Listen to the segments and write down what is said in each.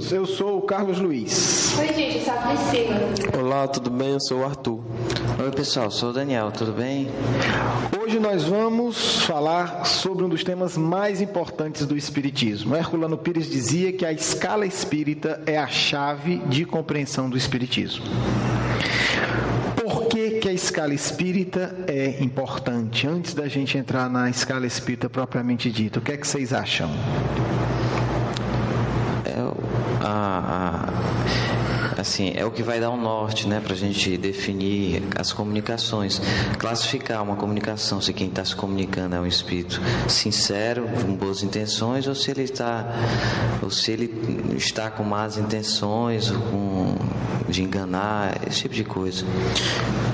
Bem-vindos, eu sou o Carlos Luiz. Oi, gente, eu sou a Priscila. Olá, tudo bem? Eu sou o Arthur. Oi, pessoal, sou o Daniel, tudo bem? Hoje nós vamos falar sobre um dos temas mais importantes do Espiritismo. Herculano Pires dizia que a escala espírita é a chave de compreensão do Espiritismo. Por que a escala espírita é importante? Antes da gente entrar na escala espírita propriamente dita, o que é que vocês acham? Assim, é o que vai dar um norte, né, para a gente definir as comunicações, classificar uma comunicação, se quem está se comunicando é um espírito sincero, com boas intenções, ou se ele está com más intenções, ou de enganar, esse tipo de coisa.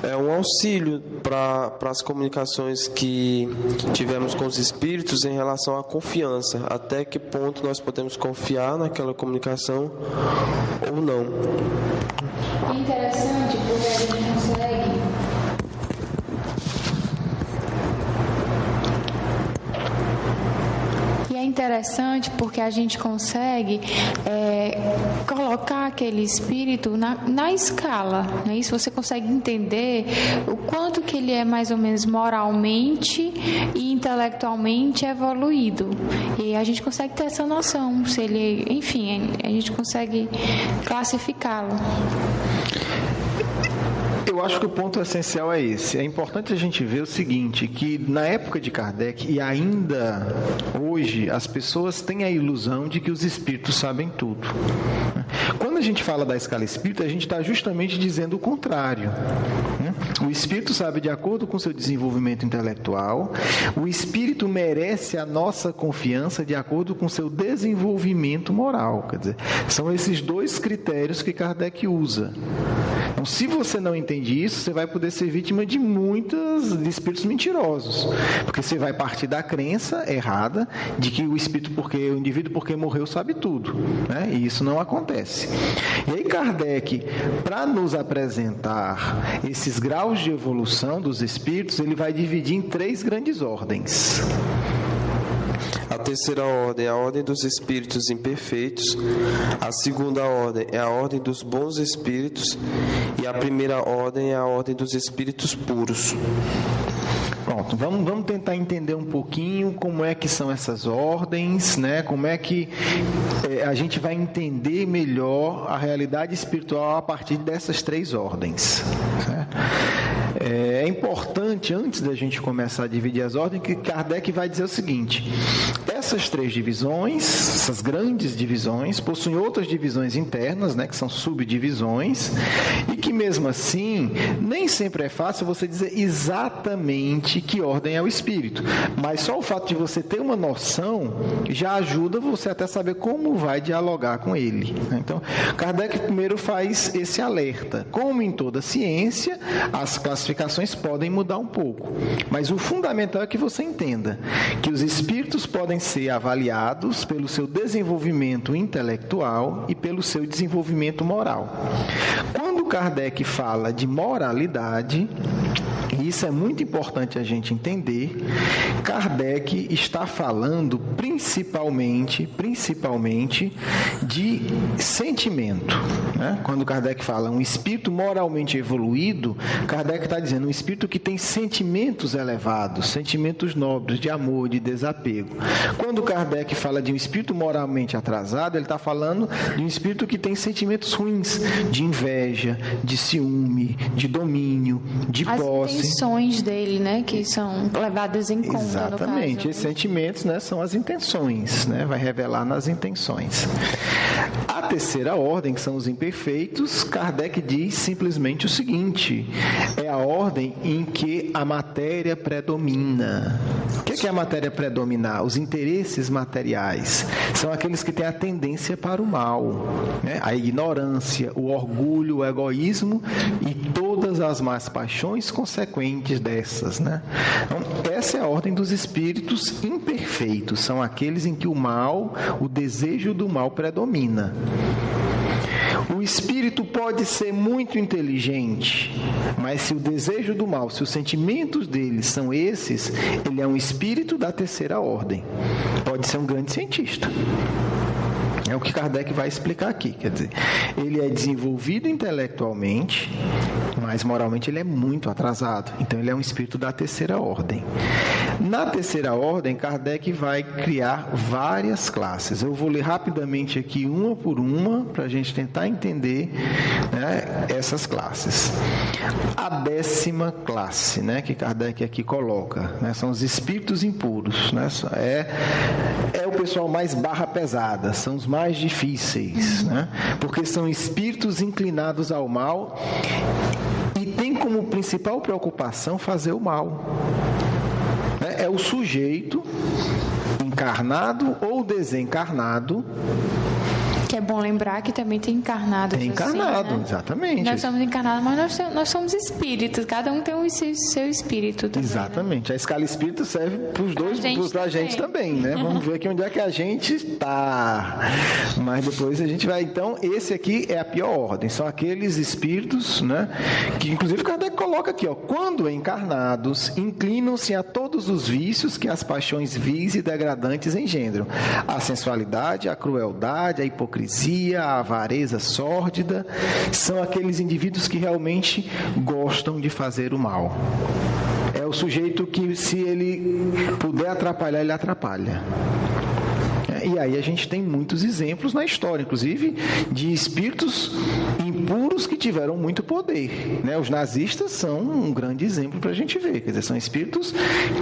É um auxílio para as comunicações que tivemos com os espíritos em relação à confiança. Até que ponto nós podemos confiar naquela comunicação ou não. É interessante porque a gente consegue colocar aquele espírito na escala, né? Isso você consegue entender o quanto que ele é mais ou menos moralmente e intelectualmente evoluído. E a gente consegue ter essa noção, se ele, enfim, a gente consegue classificá-lo. Eu acho que o ponto essencial é esse. É importante a gente ver o seguinte, que na época de Kardec e ainda hoje, as pessoas têm a ilusão de que os espíritos sabem tudo. Quando a gente fala da escala espírita, a gente está justamente dizendo o contrário. O espírito sabe de acordo com seu desenvolvimento intelectual, o espírito merece a nossa confiança de acordo com seu desenvolvimento moral. Quer dizer, são esses dois critérios que Kardec usa. Então, se você não entende isso, você vai poder ser vítima de muitos espíritos mentirosos, porque você vai partir da crença errada de que o indivíduo porque morreu sabe tudo, né? E isso não acontece. E aí Kardec, para nos apresentar esses graus de evolução dos espíritos, ele vai dividir em 3 grandes ordens. A terceira ordem é a ordem dos espíritos imperfeitos, a segunda ordem é a ordem dos bons espíritos e a primeira ordem é a ordem dos espíritos puros. Pronto, vamos tentar entender um pouquinho como é que são essas ordens, né? Como é que a gente vai entender melhor a realidade espiritual a partir dessas 3 ordens, certo? É importante, antes da gente começar a dividir as ordens, que Kardec vai dizer o seguinte: essas 3 divisões, essas grandes divisões, possuem outras divisões internas, né, que são subdivisões, e que mesmo assim, nem sempre é fácil você dizer exatamente que ordem é o espírito, mas só o fato de você ter uma noção já ajuda você até saber como vai dialogar com ele. Então, Kardec primeiro faz esse alerta. Como em toda ciência, as classificações podem mudar um pouco, mas o fundamental é que você entenda que os espíritos podem ser avaliados pelo seu desenvolvimento intelectual e pelo seu desenvolvimento moral. Quando Kardec fala de moralidade, e isso é muito importante a gente entender, Kardec está falando principalmente de sentimento, né? Quando Kardec fala um espírito moralmente evoluído, Kardec está dizendo um espírito que tem sentimentos elevados, sentimentos nobres, de amor, de desapego. Quando Kardec fala de um espírito moralmente atrasado, ele está falando de um espírito que tem sentimentos ruins, de inveja, de ciúme, de domínio, de posse. As intenções dele, né, que são levadas em conta. Exatamente, no caso. esses sentimentos, né, são as intenções, né, vai revelar nas intenções. A terceira ordem, que são os imperfeitos, Kardec diz simplesmente o seguinte: é a ordem em que a matéria predomina. O que é a matéria predominar? Os interesses materiais. São aqueles que têm a tendência para o mal, né? A ignorância, o orgulho, o egoísmo e todas as más paixões consequentes dessas, né? Então, essa é a ordem dos espíritos imperfeitos. São aqueles em que o mal, o desejo do mal predomina. O espírito pode ser muito inteligente, mas se o desejo do mal, se os sentimentos dele são esses, ele é um espírito da terceira ordem. Pode ser um grande cientista. É o que Kardec vai explicar aqui. Quer dizer, ele é desenvolvido intelectualmente, mas moralmente ele é muito atrasado. Então ele é um espírito da terceira ordem. Na terceira ordem, Kardec vai criar várias classes. Eu vou ler rapidamente aqui uma por uma para a gente tentar entender, né, essas classes. A 10ª classe, né, que Kardec aqui coloca, né, são os espíritos impuros, né, é o pessoal mais barra pesada, são os mais difíceis, né, porque são espíritos inclinados ao mal e tem como principal preocupação fazer o mal. É o sujeito encarnado ou desencarnado. Que é bom lembrar que também tem encarnado. Tem encarnado, assim, né? Exatamente. Nós somos encarnados, mas nós somos espíritos. Cada um tem o seu espírito também. Exatamente. Né? A escala espírita serve para os dois, para a gente também, né? Vamos ver aqui onde é que a gente está. Mas depois a gente vai. Então, esse aqui é a pior ordem. São aqueles espíritos, né? Que inclusive Kardec coloca aqui, ó. Quando encarnados, inclinam-se a todos os vícios que as paixões vis e degradantes engendram. A sensualidade, a crueldade, a hipocrisia, a avareza sórdida, são aqueles indivíduos que realmente gostam de fazer o mal. É o sujeito que, se ele puder atrapalhar, ele atrapalha. E aí a gente tem muitos exemplos na história, inclusive, de espíritos impuros que tiveram muito poder, né? Os nazistas são um grande exemplo para a gente ver. Quer dizer, são espíritos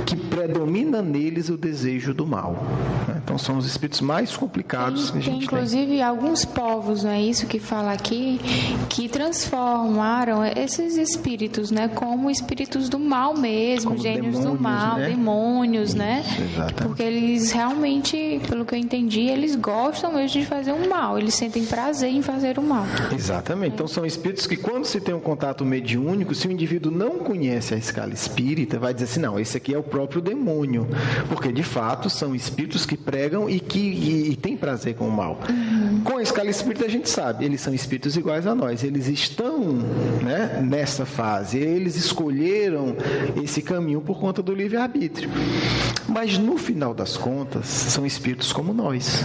que predomina neles o desejo do mal, né? Então são os espíritos mais complicados que a gente tem. Inclusive, alguns povos, não é isso que fala aqui, que transformaram esses espíritos, né, como espíritos do mal mesmo, como gênios do mal, né? Demônios, isso, né? Exatamente. Porque eles realmente, pelo que eu entendi, eles gostam mesmo de fazer o mal, eles sentem prazer em fazer o mal. Exatamente. Então são espíritos que, quando se tem um contato mediúnico, se o indivíduo não conhece a escala espírita, vai dizer assim, não, esse aqui é o próprio demônio, porque de fato são espíritos que pregam e que têm prazer com o mal. Com a escala espírita a gente sabe, eles são espíritos iguais a nós, eles estão, né, nessa fase, eles escolheram esse caminho por conta do livre-arbítrio. Mas no final das contas, são espíritos como nós.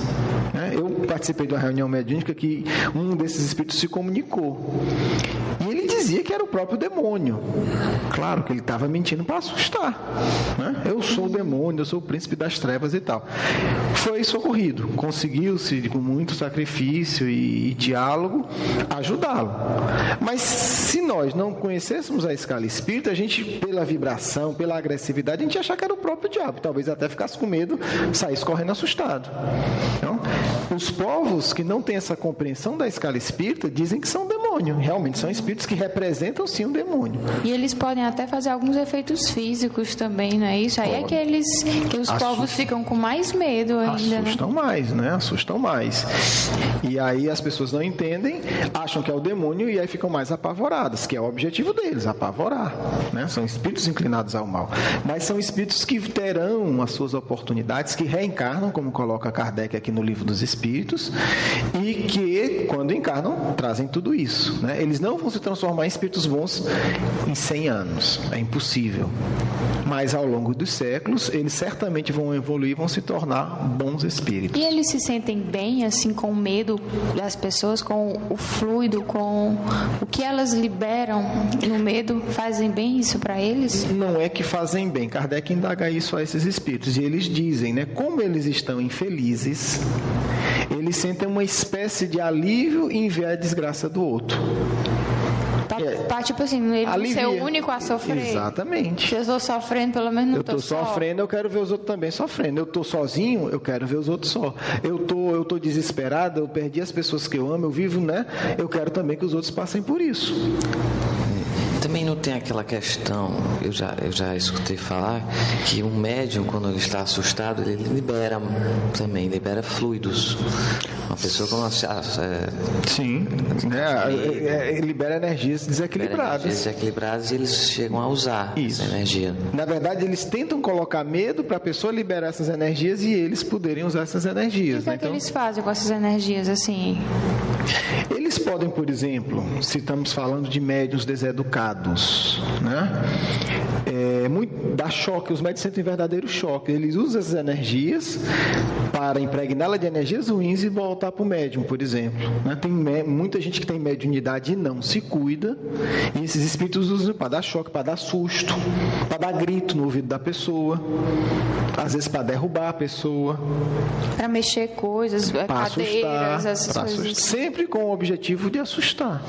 Eu participei de uma reunião mediúnica que um desses espíritos se comunicou. E ele dizia que era o próprio demônio. Claro que ele estava mentindo para assustar, né? Eu sou o demônio, eu sou o príncipe das trevas e tal. Foi socorrido. Conseguiu-se, com muito sacrifício e diálogo, ajudá-lo. Mas se nós não conhecêssemos a escala espírita, a gente, pela vibração, pela agressividade, a gente ia achar que era o próprio diabo. Talvez até ficasse com medo, saísse correndo assustado. Então, os povos que não têm essa compreensão da escala espírita dizem que são demônio. Realmente são espíritos que representam sim um demônio. E eles podem até fazer alguns efeitos físicos também, não é isso? Aí é que os povos ficam com mais medo ainda. Assustam mais, né? Assustam mais. E aí as pessoas não entendem, acham que é o demônio e aí ficam mais apavoradas, que é o objetivo deles, apavorar, né? São espíritos inclinados ao mal. Mas são espíritos que terão as suas oportunidades, que reencarnam, como coloca Kardec aqui no Livro dos Espíritos, e que, quando encarnam, trazem tudo isso, né? Eles não vão se transformar em espíritos bons em 100 anos. É impossível. Mas ao longo dos séculos, eles certamente vão evoluir, vão se tornar bons espíritos. E eles se sentem bem, assim, com o medo das pessoas, com o fluido, com o que elas liberam no medo, fazem bem isso para eles? Não é que fazem bem. Kardec indaga isso a esses espíritos. E eles dizem, né, como eles estão infelizes, eles sentem uma espécie de alívio em ver a desgraça do outro. Para, tipo assim, ele alivia. Ser o único a sofrer. Exatamente. Se eu estou sofrendo, pelo menos não estou só. Eu estou sofrendo, eu quero ver os outros também sofrendo. Eu estou sozinho, eu quero ver os outros só. Eu tô desesperado, eu perdi as pessoas que eu amo, eu vivo, né? Eu quero também que os outros passem por isso. Também não tem aquela questão, eu já escutei falar, que um médium, quando ele está assustado, ele libera fluidos. Uma pessoa com sim, né? Libera energias desequilibradas. E eles chegam a usar essa energia. Na verdade, eles tentam colocar medo para a pessoa liberar essas energias e eles poderem usar essas energias. O que que eles fazem com essas energias, assim? Eles podem, por exemplo, se estamos falando de médiuns deseducados, impregnados, né? Dá choque, os médios sentem verdadeiro choque. Eles usam essas energias para impregná-la de energias ruins e voltar para o médium, por exemplo, né? Tem muita gente que tem mediunidade e não se cuida, e esses espíritos usam para dar choque, para dar susto, para dar grito no ouvido da pessoa, às vezes para derrubar a pessoa, para mexer coisas, cadeiras, essas coisas. Sempre com o objetivo de assustar,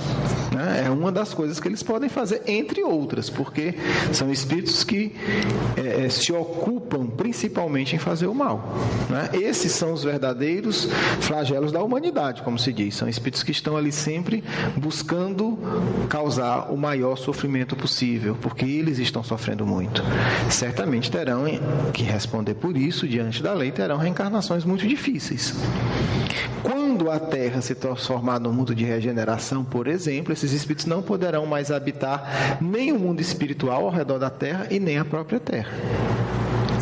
né? É uma das coisas que eles podem fazer, entre outras, porque são espíritos que se ocupam principalmente em fazer o mal, né? Esses são os verdadeiros flagelos da humanidade, como se diz. São espíritos que estão ali sempre buscando causar o maior sofrimento possível, porque eles estão sofrendo muito. Certamente terão que responder por isso, diante da lei, terão reencarnações muito difíceis. Quando a Terra se transformar num mundo de regeneração, por exemplo, esses espíritos não poderão mais habitar nem o mundo espiritual ao redor da Terra e nem a própria Terra.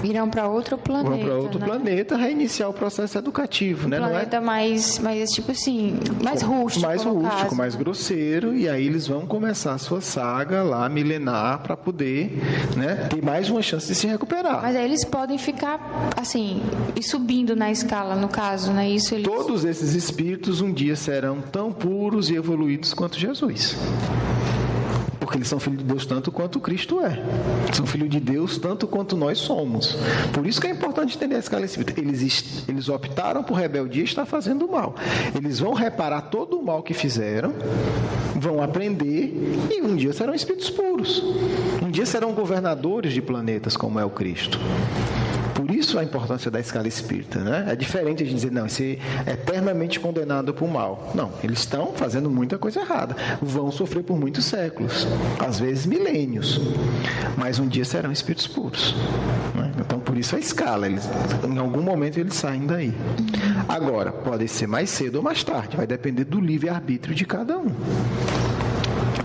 Irão para outro planeta. Vão para outro planeta, reiniciar o processo educativo, né? Planeta mais tipo assim, mais rústico. Mais rústico, mais grosseiro, e aí eles vão começar a sua saga lá milenar para poder, né, ter mais uma chance de se recuperar. Mas aí eles podem ficar assim, e subindo na escala, no caso, né? Isso eles... Todos esses espíritos um dia serão tão puros e evoluídos quanto Jesus. Porque eles são filhos de Deus tanto quanto Cristo é. São filhos de Deus tanto quanto nós somos. Por isso que é importante entender a escala espírita. Eles optaram por rebeldia e estar fazendo mal. Eles vão reparar todo o mal que fizeram, vão aprender e um dia serão espíritos puros. Um dia serão governadores de planetas como é o Cristo. Por isso a importância da escala espírita, né? É diferente de dizer, não, ser eternamente condenado por mal. Não, eles estão fazendo muita coisa errada. Vão sofrer por muitos séculos, às vezes milênios. Mas um dia serão espíritos puros, né? Então, por isso a escala. Em algum momento eles saem daí. Agora, pode ser mais cedo ou mais tarde. Vai depender do livre-arbítrio de cada um.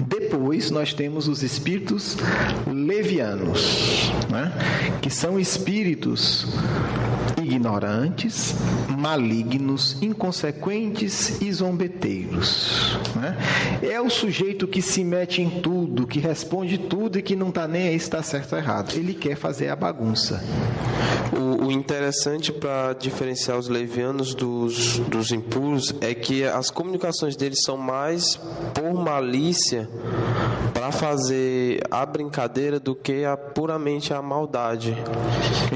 Depois nós temos os espíritos levianos, né? Que são espíritos ignorantes, malignos, inconsequentes e zombeteiros, né? É o sujeito que se mete em tudo, que responde tudo e que não está nem aí se está certo ou errado. Ele quer fazer a bagunça. O interessante para diferenciar os levianos dos impuros é que as comunicações deles são mais por malícia, para fazer a brincadeira, do que puramente a maldade.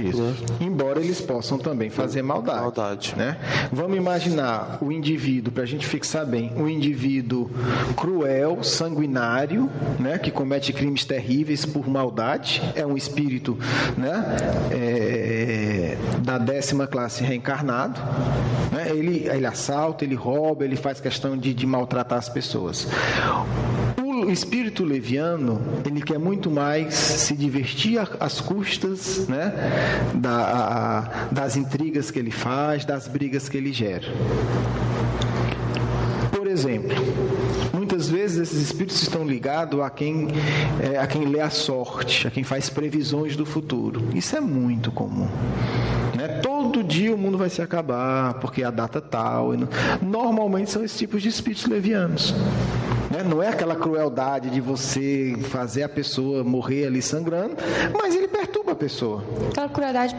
Isso. Né? Embora eles possam também fazer maldade. Né? Vamos imaginar o indivíduo, para a gente fixar bem, um indivíduo cruel, sanguinário, né? Que comete crimes terríveis por maldade, é um espírito, né? Da 10ª classe reencarnado, né? Ele assalta, ele rouba, ele faz questão de maltratar as pessoas. O espírito leviano, ele quer muito mais se divertir às custas, né, das intrigas que ele faz, das brigas que ele gera. Por exemplo, muitas vezes esses espíritos estão ligados a quem lê a sorte, a quem faz previsões do futuro. Isso é muito comum, né? Todo dia o mundo vai se acabar, porque a data tal. Normalmente são esses tipos de espíritos levianos. Não é aquela crueldade de você fazer a pessoa morrer ali sangrando, mas ele perturba a pessoa. Aquela crueldade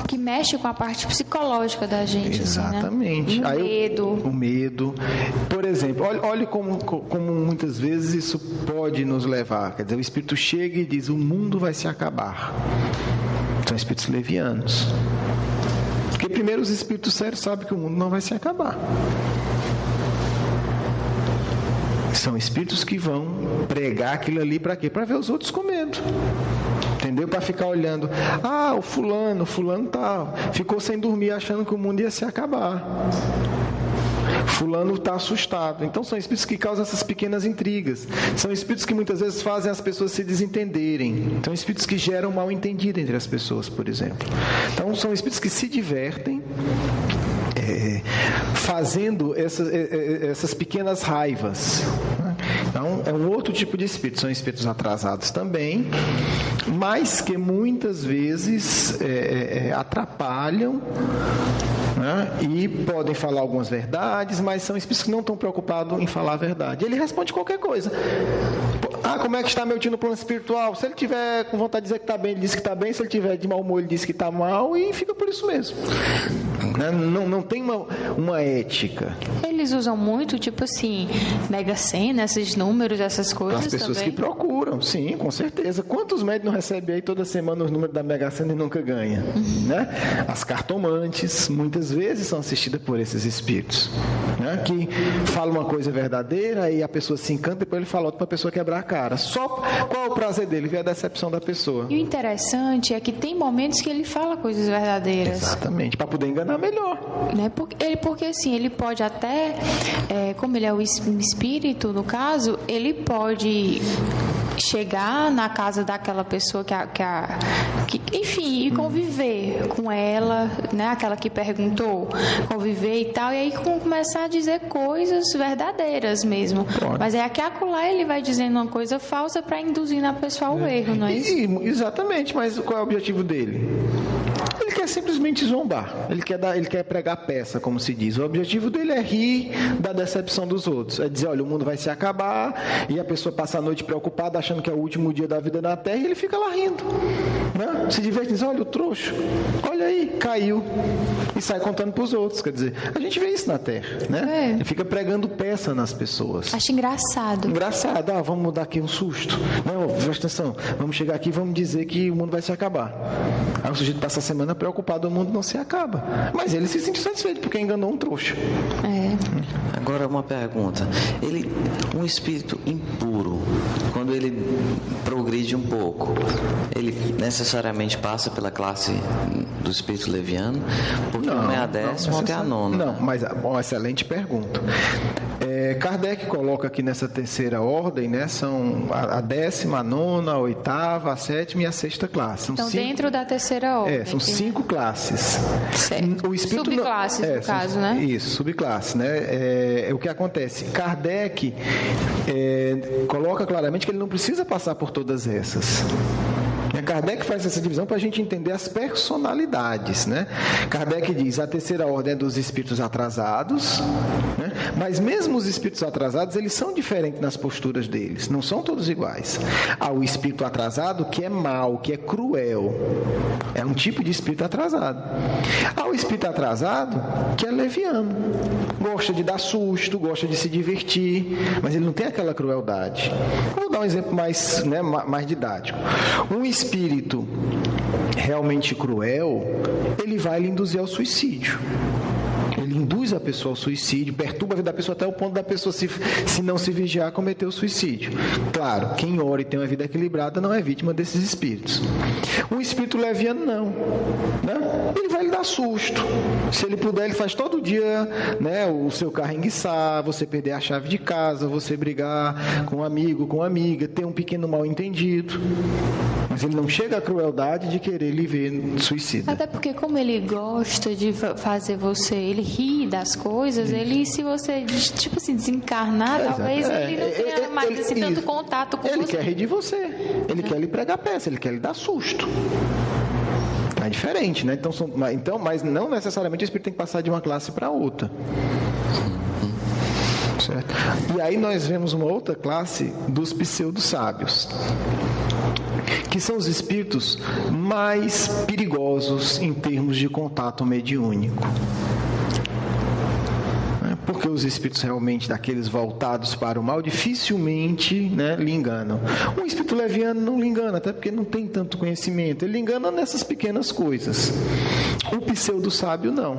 que mexe com a parte psicológica da gente. Exatamente. Assim, né? O medo. Por exemplo, olhe como muitas vezes isso pode nos levar. Quer dizer, o espírito chega e diz, o mundo vai se acabar. São espíritos levianos. Porque primeiro os espíritos sérios sabem que o mundo não vai se acabar. São espíritos que vão pregar aquilo ali para quê? Para ver os outros comendo. Entendeu? Para ficar olhando. O fulano tal, ficou sem dormir achando que o mundo ia se acabar. Fulano está assustado. Então são espíritos que causam essas pequenas intrigas. São espíritos que muitas vezes fazem as pessoas se desentenderem. São espíritos que geram mal entendido entre as pessoas, por exemplo. Então são espíritos que se divertem fazendo essas pequenas raivas. Então, é um outro tipo de espírito. São espíritos atrasados também, mas que muitas vezes atrapalham, né? E podem falar algumas verdades, mas são espíritos que não estão preocupados em falar a verdade. Ele responde qualquer coisa. Como é que está meu tio no plano espiritual? Se ele tiver com vontade de dizer que está bem, ele diz que está bem. Se ele tiver de mau humor, ele diz que está mal, e fica por isso mesmo. Não tem uma ética. Eles usam muito, tipo assim, Mega Sena, esses números, essas coisas. As pessoas também que procuram, sim, com certeza. Quantos médicos não recebem aí toda semana os números da Mega Sena e nunca ganham? Né? As cartomantes, muitas vezes, são assistidas por esses espíritos, né? Que falam uma coisa verdadeira e a pessoa se encanta, depois ele fala outra para a pessoa quebrar a cara. Só qual é o prazer dele? Ver a decepção da pessoa. E o interessante é que tem momentos que ele fala coisas verdadeiras. Exatamente, para poder enganar melhor. Né? Porque assim, ele pode até, como ele é o espírito, no caso, ele pode chegar na casa daquela pessoa enfim, e conviver com ela, né? Aquela que perguntou, conviver e tal, e aí começar a dizer coisas verdadeiras mesmo. Pode. Mas é que acolá ele vai dizendo uma coisa falsa para induzir na pessoa ao erro, não é isso? Exatamente, mas qual é o objetivo dele? Ele quer simplesmente zombar, ele quer pregar peça, como se diz. O objetivo dele é rir da decepção dos outros, é dizer, olha, o mundo vai se acabar, e a pessoa passa a noite preocupada, achando que é o último dia da vida na Terra, e ele fica lá rindo, né? Se diverte e diz, olha o trouxa, olha aí, caiu, e sai contando para os outros. Quer dizer, a gente vê isso na Terra, né? Ele fica pregando peça nas pessoas. Acho engraçado. Vamos dar aqui um susto. Não, presta atenção, vamos chegar aqui e vamos dizer que o mundo vai se acabar. Aí o sujeito passa a semana preocupado, o mundo não se acaba. Mas ele se sente satisfeito porque enganou um trouxa. Agora uma pergunta. Um espírito impuro, quando ele progride um pouco, ele necessariamente passa pela classe do espírito leviano? Porque não é a 10ª, ou é a 9ª? Não, mas uma excelente pergunta. Kardec coloca aqui nessa terceira ordem, né, são a 10ª, a 9ª, a 8ª, a 7ª e a 6ª classe. Então, dentro da terceira ordem. São 5 classes. Certo. O espírito subclasses, no caso, né? Isso, subclasse, né? O que acontece? Kardec coloca claramente que ele não precisa passar por todas essas. Kardec faz essa divisão para a gente entender as personalidades, né? Kardec diz, a terceira ordem é dos espíritos atrasados, né? Mas mesmo os espíritos atrasados, eles são diferentes nas posturas deles, não são todos iguais. Há o espírito atrasado que é mau, que é cruel, é um tipo de espírito atrasado. Há o espírito atrasado que é leviano, gosta de dar susto, gosta de se divertir, mas ele não tem aquela crueldade. Vou dar um exemplo mais didático. Um espírito realmente cruel, ele vai lhe induzir ao suicídio. Ele induz a pessoa ao suicídio, perturba a vida da pessoa até o ponto da pessoa, se não se vigiar, cometer o suicídio. Claro, quem ora e tem uma vida equilibrada não é vítima desses espíritos. Um espírito leviano não, né? Ele vai lhe dar susto. Se ele puder, ele faz todo dia, né, o seu carro enguiçar, você perder a chave de casa, você brigar com um amigo, com uma amiga, ter um pequeno mal-entendido. Mas ele não chega à crueldade de querer lhe ver suicida. Até porque como ele gosta de fazer você, ele ri das coisas, ele, se você, tipo assim, desencarnar, talvez ele não tenha mais esse tanto contato com você. Ele quer rir de você, ele quer lhe pregar peça, ele quer lhe dar susto. É diferente, né? Então, mas não necessariamente o espírito tem que passar de uma classe para outra. Certo? E aí nós vemos uma outra classe dos pseudo-sábios, que são os espíritos mais perigosos em termos de contato mediúnico. Porque os espíritos realmente daqueles voltados para o mal dificilmente, né, lhe enganam. Um espírito leviano não lhe engana, até porque não tem tanto conhecimento. Ele lhe engana nessas pequenas coisas. O pseudo-sábio não.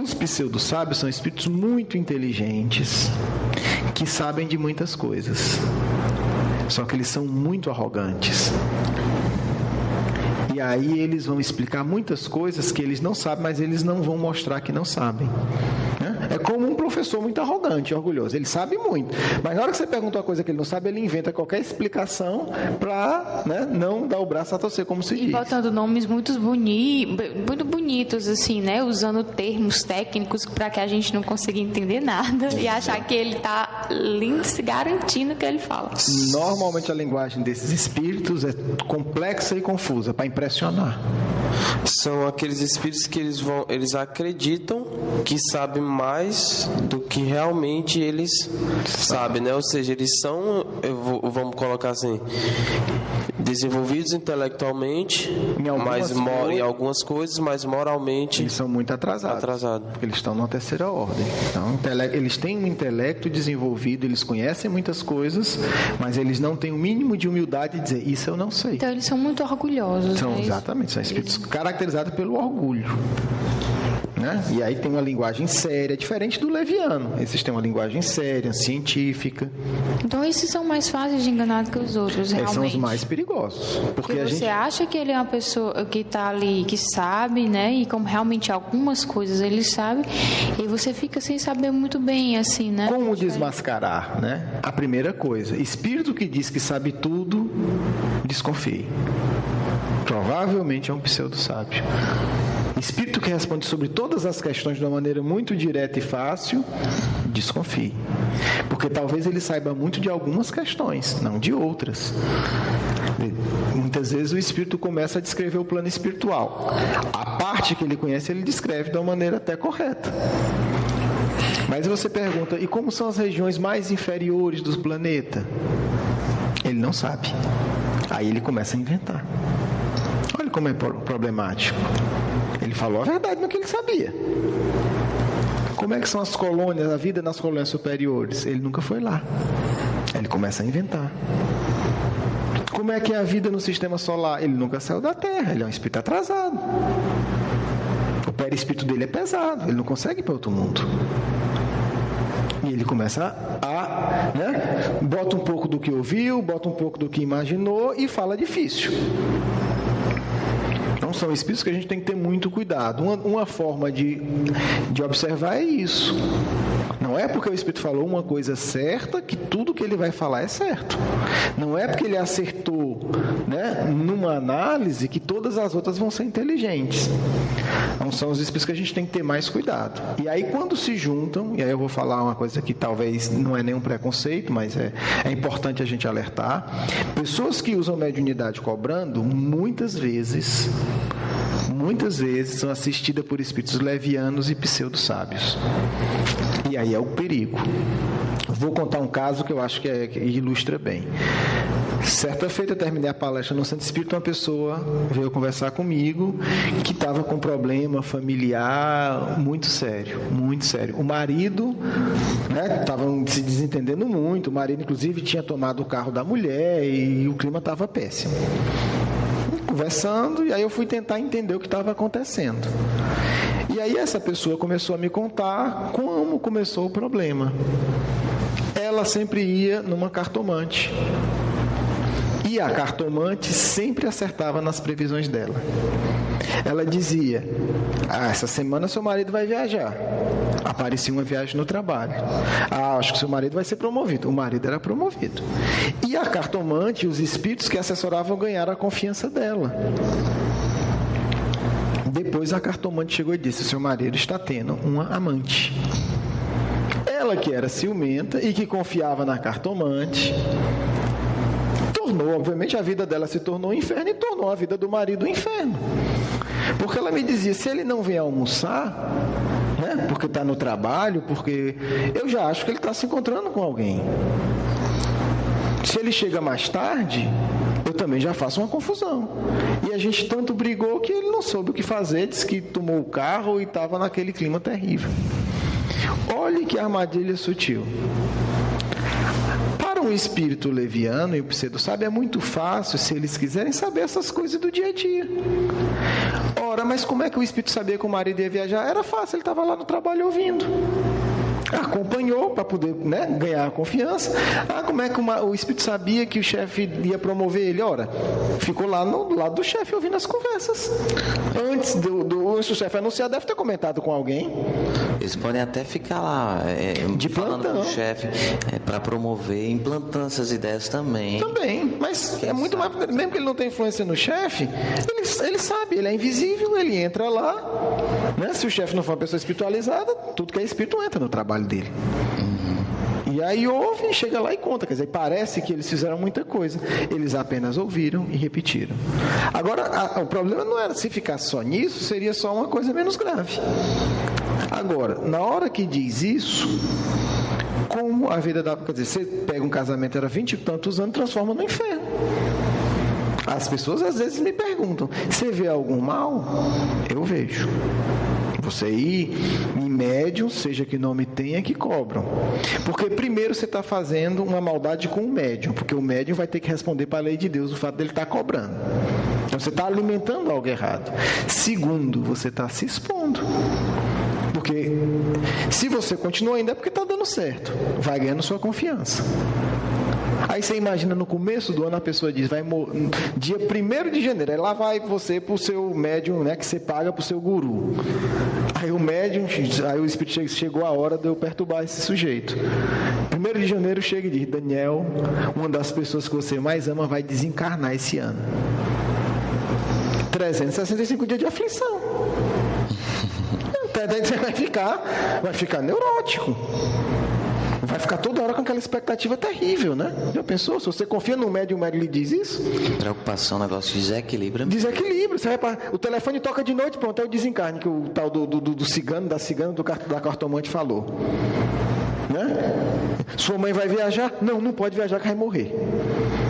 Os pseudo-sábios são espíritos muito inteligentes, que sabem de muitas coisas. Só que eles são muito arrogantes. E aí eles vão explicar muitas coisas que eles não sabem, mas eles não vão mostrar que não sabem. É como um professor muito arrogante, orgulhoso. Ele sabe muito, mas na hora que você pergunta uma coisa que ele não sabe, ele inventa qualquer explicação para, né, não dar o braço a torcer, como se diz. E botando nomes muito bonitos, assim, né? Usando termos técnicos para que a gente não consiga entender nada e achar que ele está está se garantindo que ele fala. Normalmente a linguagem desses espíritos é complexa e confusa, para impressionar. São aqueles espíritos que eles acreditam que sabem mais do que realmente eles sabem, né? Ou seja, eles são, vamos colocar assim, desenvolvidos intelectualmente, em algumas coisas, mas moralmente eles são muito atrasados. Porque eles estão numa terceira ordem. Então, eles têm um intelecto desenvolvido, eles conhecem muitas coisas, mas eles não têm o mínimo de humildade de dizer, isso eu não sei. Então eles são muito orgulhosos. Exatamente, são espíritos caracterizados pelo orgulho. Né? E aí tem uma linguagem séria, diferente do leviano. Esses têm uma linguagem séria, científica. Então esses são mais fáceis de enganar do que os outros, realmente. Esses são os mais perigosos. Porque você acha que ele é uma pessoa que está ali, que sabe, né? E como realmente algumas coisas ele sabe, e você fica sem saber muito bem, assim, né? Como desmascarar, né? A primeira coisa, espírito que diz que sabe tudo, desconfie. Provavelmente é um pseudo-sábio. Espírito que responde sobre todas as questões de uma maneira muito direta e fácil, desconfie. Porque talvez ele saiba muito de algumas questões, não de outras. Muitas vezes o espírito começa a descrever o plano espiritual. A parte que ele conhece, ele descreve de uma maneira até correta. Mas você pergunta, e como são as regiões mais inferiores do planeta? Ele não sabe. Aí ele começa a inventar. Olha como é problemático. Ele falou a verdade no que ele sabia. Como é que são as colônias, a vida nas colônias superiores? Ele nunca foi lá. Ele começa a inventar. Como é que é a vida no sistema solar? Ele nunca saiu da Terra, ele é um espírito atrasado. O perispírito dele é pesado, ele não consegue ir para outro mundo. E ele começa bota um pouco do que ouviu, bota um pouco do que imaginou e fala difícil. Então são espíritos que a gente tem que ter muito cuidado. Uma forma de observar é isso. Não é porque o espírito falou uma coisa certa que tudo que ele vai falar é certo. Não é porque ele acertou, numa análise que todas as outras vão ser inteligentes. Então são os espíritos que a gente tem que ter mais cuidado. E aí quando se juntam, e aí eu vou falar uma coisa que talvez não é nenhum preconceito, mas é importante a gente alertar, pessoas que usam mediunidade cobrando, muitas vezes são assistidas por espíritos levianos e pseudo-sábios. E aí é o perigo. Vou contar um caso que eu acho que ilustra bem. Certa feita, eu terminei a palestra no Centro Espírita, uma pessoa veio conversar comigo que estava com um problema familiar muito sério, muito sério. O marido, estava se desentendendo muito, o marido inclusive tinha tomado o carro da mulher e o clima estava péssimo. Conversando, e aí eu fui tentar entender o que estava acontecendo. E aí essa pessoa começou a me contar como começou o problema. Ela sempre ia numa cartomante. E a cartomante sempre acertava nas previsões dela. Ela dizia, essa semana seu marido vai viajar. Aparecia uma viagem no trabalho. Acho que seu marido vai ser promovido. O marido era promovido. E a cartomante, os espíritos que assessoravam, ganharam a confiança dela. Depois a cartomante chegou e disse, seu marido está tendo uma amante. Ela que era ciumenta e que confiava na cartomante, obviamente a vida dela se tornou um inferno e tornou a vida do marido um inferno. Porque ela me dizia, se ele não vem almoçar, porque está no trabalho, porque eu já acho que ele está se encontrando com alguém. Se ele chega mais tarde, eu também já faço uma confusão. E a gente tanto brigou que ele não soube o que fazer, disse que tomou o carro e estava naquele clima terrível. Olhe que armadilha sutil. Para um espírito leviano e o pseudo-sábio é muito fácil, se eles quiserem, saber essas coisas do dia a dia. Ora, mas como é que o espírito sabia que o marido ia viajar? Era fácil, ele estava lá no trabalho ouvindo. Acompanhou para poder ganhar a confiança. Como é que o espírito sabia que o chefe ia promover ele? Ora, ficou lá no lado do chefe ouvindo as conversas. Antes do chefe anunciar, deve ter comentado com alguém. Eles podem até ficar lá de falando plantão com o chefe para promover, implantando essas ideias também. Também, mas é muito mais. Mesmo que ele não tenha influência no chefe, ele sabe, ele é invisível, ele entra lá. Se o chefe não for uma pessoa espiritualizada, tudo que é espírito entra no trabalho dele. E aí ouvem, chega lá e conta. Quer dizer, parece que eles fizeram muita coisa. Eles apenas ouviram e repetiram. Agora, o problema não era se ficar só nisso, seria só uma coisa menos grave. Agora, na hora que diz isso, como a vida da... Quer dizer, você pega um casamento, era 20 e tantos anos, transforma no inferno. As pessoas às vezes me perguntam, você vê algum mal? Eu vejo. Você ir em médium, seja que nome tenha, que cobram. Porque primeiro você está fazendo uma maldade com o médium, porque o médium vai ter que responder para a lei de Deus o fato dele estar cobrando. Então você está alimentando algo errado. Segundo, você está se expondo. Porque se você continua ainda é porque está dando certo. Vai ganhando sua confiança. Aí você imagina no começo do ano a pessoa diz, vai dia 1º de janeiro, aí lá vai você para o seu médium, né, que você paga para o seu guru. Aí o médium, aí o Espírito chegou a hora de eu perturbar esse sujeito. 1º de janeiro chega e diz, Daniel, uma das pessoas que você mais ama vai desencarnar esse ano. 365 dias de aflição. Você vai ficar neurótico. Vai ficar toda hora com aquela expectativa terrível, né? Já pensou? Se você confia no médium, o médium lhe diz isso? Preocupação, negócio de desequilíbrio. Desequilíbrio. Você vai o telefone toca de noite, pronto, é o desencarne que o tal do cigano, da cigana, da cartomante falou. Né? Sua mãe vai viajar? Não pode viajar que vai morrer.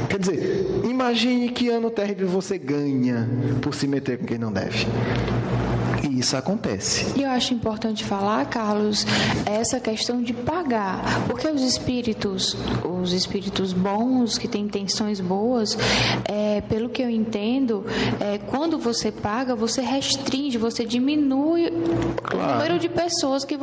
Quer dizer, imagine que ano terrível você ganha por se meter com quem não deve. E isso acontece. E eu acho importante falar, Carlos, essa questão de pagar. Porque os espíritos bons, que têm intenções boas, pelo que eu entendo, quando você paga, você restringe, você diminui o número de pessoas que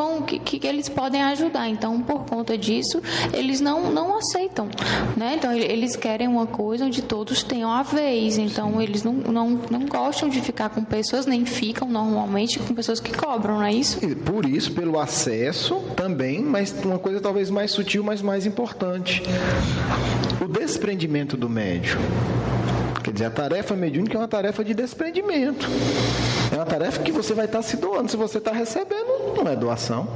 eles podem ajudar. Então, por conta disso, eles não aceitam. Né? Então, eles querem uma coisa onde todos tenham a vez. Então, eles não gostam de ficar com pessoas, nem ficam normalmente com pessoas que cobram, não é isso? Por isso, pelo acesso também, mas uma coisa talvez mais sutil, mas mais importante. O desprendimento do médium. Quer dizer, a tarefa mediúnica é uma tarefa de desprendimento. É uma tarefa que você vai estar se doando. Se você está recebendo, não é doação.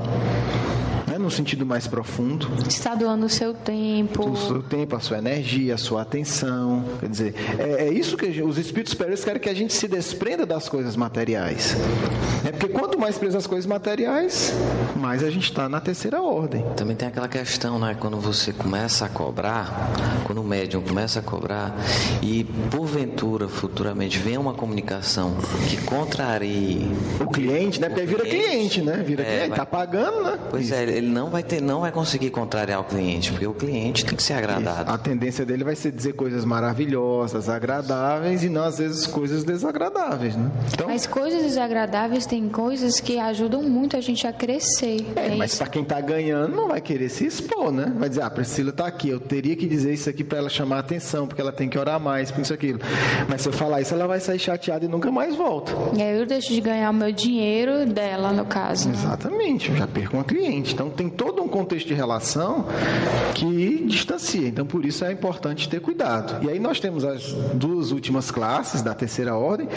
No sentido mais profundo. Está doando o seu tempo. O seu tempo, a sua energia, a sua atenção. Quer dizer, é isso que os espíritos superiores querem, que a gente se desprenda das coisas materiais. Porque quanto mais preso às coisas materiais, mais a gente está na terceira ordem. Também tem aquela questão, né? Quando você começa a cobrar, quando o médium começa a cobrar e porventura, futuramente, vem uma comunicação que contrarie o cliente, né? Porque vira cliente, né? Vira cliente, está pagando, né? Pois é, ele não vai conseguir contrariar o cliente, porque o cliente tem que ser agradado. A tendência dele vai ser dizer coisas maravilhosas, agradáveis, e não às vezes coisas desagradáveis, né? Então, mas coisas desagradáveis tem coisas que ajudam muito a gente a crescer. Mas para quem está ganhando não vai querer se expor, né? Vai dizer, Priscila está aqui, eu teria que dizer isso aqui para ela chamar a atenção, porque ela tem que orar mais, por isso aquilo. Mas se eu falar isso, ela vai sair chateada e nunca mais volta. E aí eu deixo de ganhar o meu dinheiro dela, no caso. Exatamente, eu já perco uma cliente. Então tem todo um contexto de relação que distancia. Então por isso é importante ter cuidado. E aí nós temos as duas últimas classes da terceira ordem,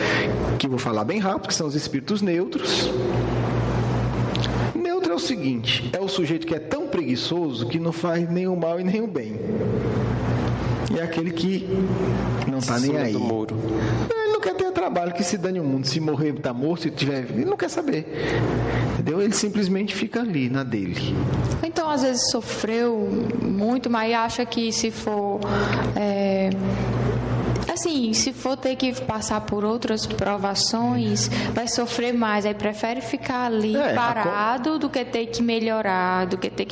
que eu vou falar bem rápido, que são os espíritos neutros. Neutro é o seguinte, é o sujeito que é tão preguiçoso que não faz nem o mal e nem o bem. E é aquele que não está nem aí. Ele não quer ter trabalho, que se dane o mundo. Se morrer, está morto, se tiver vivo, ele não quer saber. Entendeu? Ele simplesmente fica ali, na dele. Então, às vezes, sofreu muito, mas acha que se for... Assim, se for ter que passar por outras provações, vai sofrer mais. Aí prefere ficar ali parado do que ter que melhorar,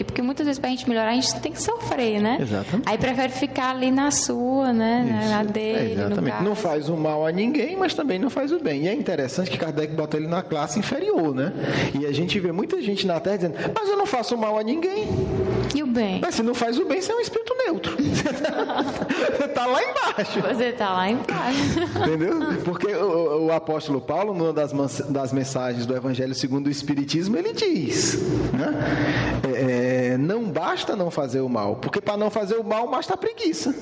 porque muitas vezes pra gente melhorar, a gente tem que sofrer, né? Exatamente. Aí prefere ficar ali na sua, né? Na dele. Exatamente. Não faz o mal a ninguém, mas também não faz o bem. E é interessante que Kardec bota ele na classe inferior, né? E a gente vê muita gente na Terra dizendo, mas eu não faço o mal a ninguém. E o bem? Mas se não faz o bem, você é um espírito neutro. Você tá lá embaixo. Você tá lá embaixo. Entendeu? Porque o apóstolo Paulo, numa das mensagens do Evangelho segundo o Espiritismo, ele diz, né? Não basta não fazer o mal, porque para não fazer o mal basta a preguiça.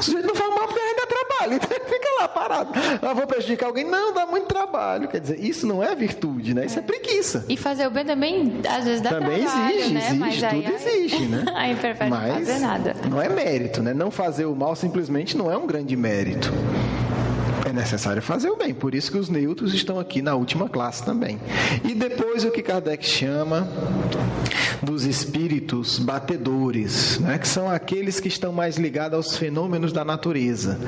Se você não faz o mal, porque ainda trabalha. trabalho, então ele fica lá parado. Vou prejudicar alguém? Não, dá muito trabalho. Quer dizer, isso não é virtude, né? Isso é preguiça. E fazer o bem também, às vezes, dá também trabalho, exige, né? exige, Mas tudo exige, né? Aí prefere não fazer nada. Não é mérito, né? Não fazer o mal simplesmente não é um grande mérito. É necessário fazer o bem, por isso que os neutros estão aqui na última classe também. E depois o que Kardec chama dos espíritos batedores, né? Que são aqueles que estão mais ligados aos fenômenos da natureza.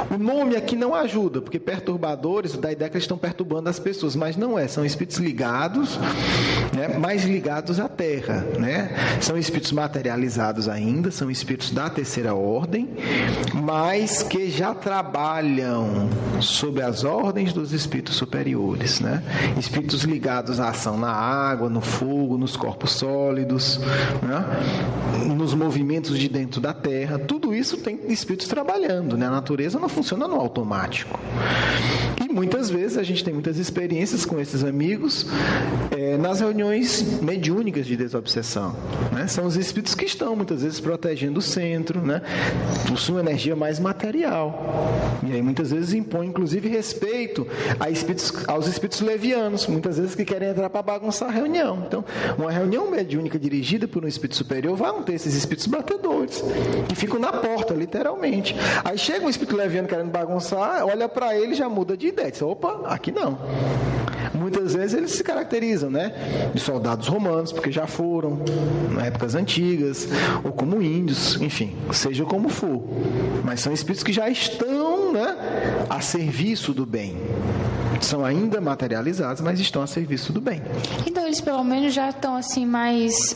O nome aqui não ajuda, porque perturbadores, da ideia que eles estão perturbando as pessoas, mas não é, são espíritos ligados, né? Mais ligados à Terra, né? São espíritos materializados ainda, são espíritos da terceira ordem, mas que já trabalham sob as ordens dos espíritos superiores, né? Espíritos ligados à ação na água, no fogo, nos corpos sólidos, né? Nos movimentos de dentro da terra. Tudo isso tem espíritos trabalhando, né? A natureza não funciona no automático. E muitas vezes a gente tem muitas experiências com esses amigos nas reuniões mediúnicas de desobsessão, né? São os espíritos que estão muitas vezes protegendo o centro, né? Possuem energia mais material. E aí muitas vezes impõe inclusive respeito aos espíritos levianos, muitas vezes que querem entrar para bagunçar a reunião. Então, uma reunião mediúnica dirigida por um espírito superior vai ter esses espíritos batedores, que ficam na porta, literalmente. Aí chega um espírito leviano querendo bagunçar, olha para ele e já muda de ideia. Diz, opa, aqui não. Muitas vezes eles se caracterizam, né, de soldados romanos, porque já foram, em épocas antigas, ou como índios, enfim, seja como for. Mas são espíritos que já estão, né, a serviço do bem. São ainda materializados, mas estão a serviço do bem. Então eles pelo menos já estão assim mais...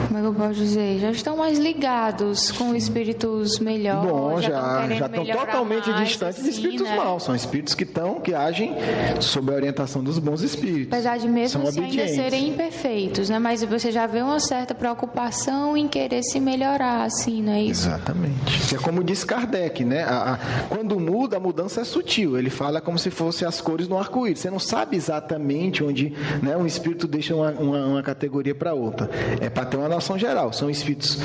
como é que eu posso dizer? Já estão mais ligados com espíritos melhores. Bom, já estão totalmente distantes de espíritos maus. São espíritos que agem sob a orientação dos bons espíritos. Apesar de mesmo assim ainda serem imperfeitos, né? Mas você já vê uma certa preocupação em querer se melhorar, assim, não é isso? Exatamente. É como diz Kardec, né? Quando muda, a mudança é sutil. Ele fala como se fossem as cores do arco-íris. Você não sabe exatamente onde, né, um espírito deixa uma categoria para outra. É para ter uma noção geral. São espíritos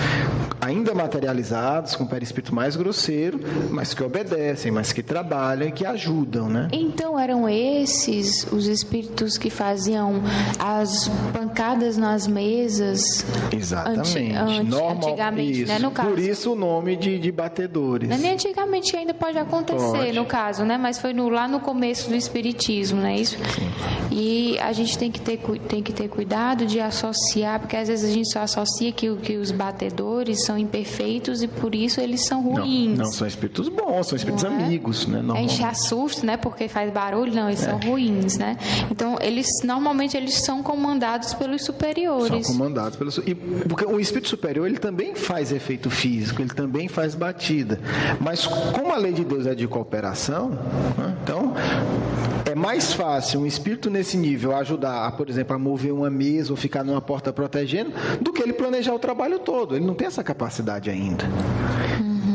ainda materializados, com o perispírito mais grosseiro, mas que obedecem, mas que trabalham e que ajudam, né? Então eram esses os espíritos que faziam as pancadas nas mesas? Exatamente. Antigamente, né, no caso. Por isso o nome de batedores. Não é nem antigamente, que ainda pode acontecer, no caso, né? Mas foi lá no começo do espiritismo, não é isso? Sim. E a gente tem que ter cuidado de associar, porque às vezes a gente só associa que os batedores são imperfeitos e por isso eles são ruins. Não são espíritos bons, são espíritos amigos, né? A gente assusta, né? Porque faz barulho, não, eles são ruins, né? Então, normalmente eles são comandados pelos superiores. São comandados pelos... Porque o espírito superior, ele também faz efeito físico, ele também faz batida. Mas como a lei de Deus é de cooperação, né? Então, é mais fácil um espírito nesse nível ajudar, por exemplo, a mover uma mesa ou ficar numa porta protegendo, do que ele planejar o trabalho todo. Ele não tem essa capacidade ainda.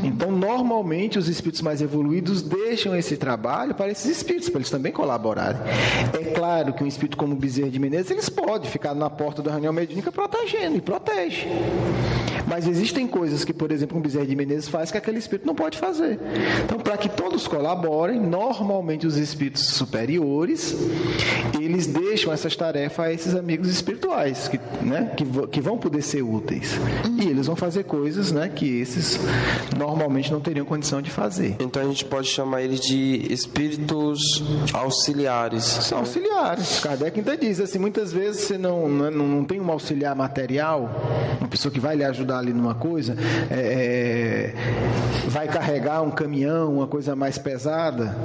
Então, normalmente, os espíritos mais evoluídos deixam esse trabalho para esses espíritos, para eles também colaborarem. É claro que um espírito como o Bezerra de Menezes, eles podem ficar na porta da reunião mediúnica protegendo, e protege. Mas existem coisas que, por exemplo, um Bezerra de Menezes faz que aquele espírito não pode fazer. Então, para que todos colaborem, normalmente os espíritos superiores, eles deixam essas tarefas a esses amigos espirituais, que vão poder ser úteis. E eles vão fazer coisas, né, que esses normalmente não teriam condição de fazer. Então a gente pode chamar eles de espíritos auxiliares. São auxiliares. Kardec ainda diz assim, muitas vezes você não tem um auxiliar material, uma pessoa que vai lhe ajudar ali numa coisa, vai carregar um caminhão, uma coisa mais pesada.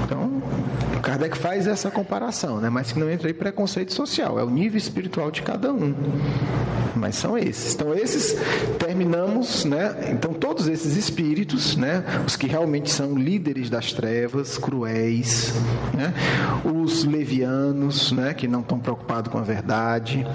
Então, Kardec faz essa comparação, né? Mas que não entra aí preconceito social, é o nível espiritual de cada um. Mas são esses. Então, esses terminamos, né? Então, todos esses espíritos, né? Os que realmente são líderes das trevas, cruéis, né? Os levianos, né? Que não estão preocupados com a verdade.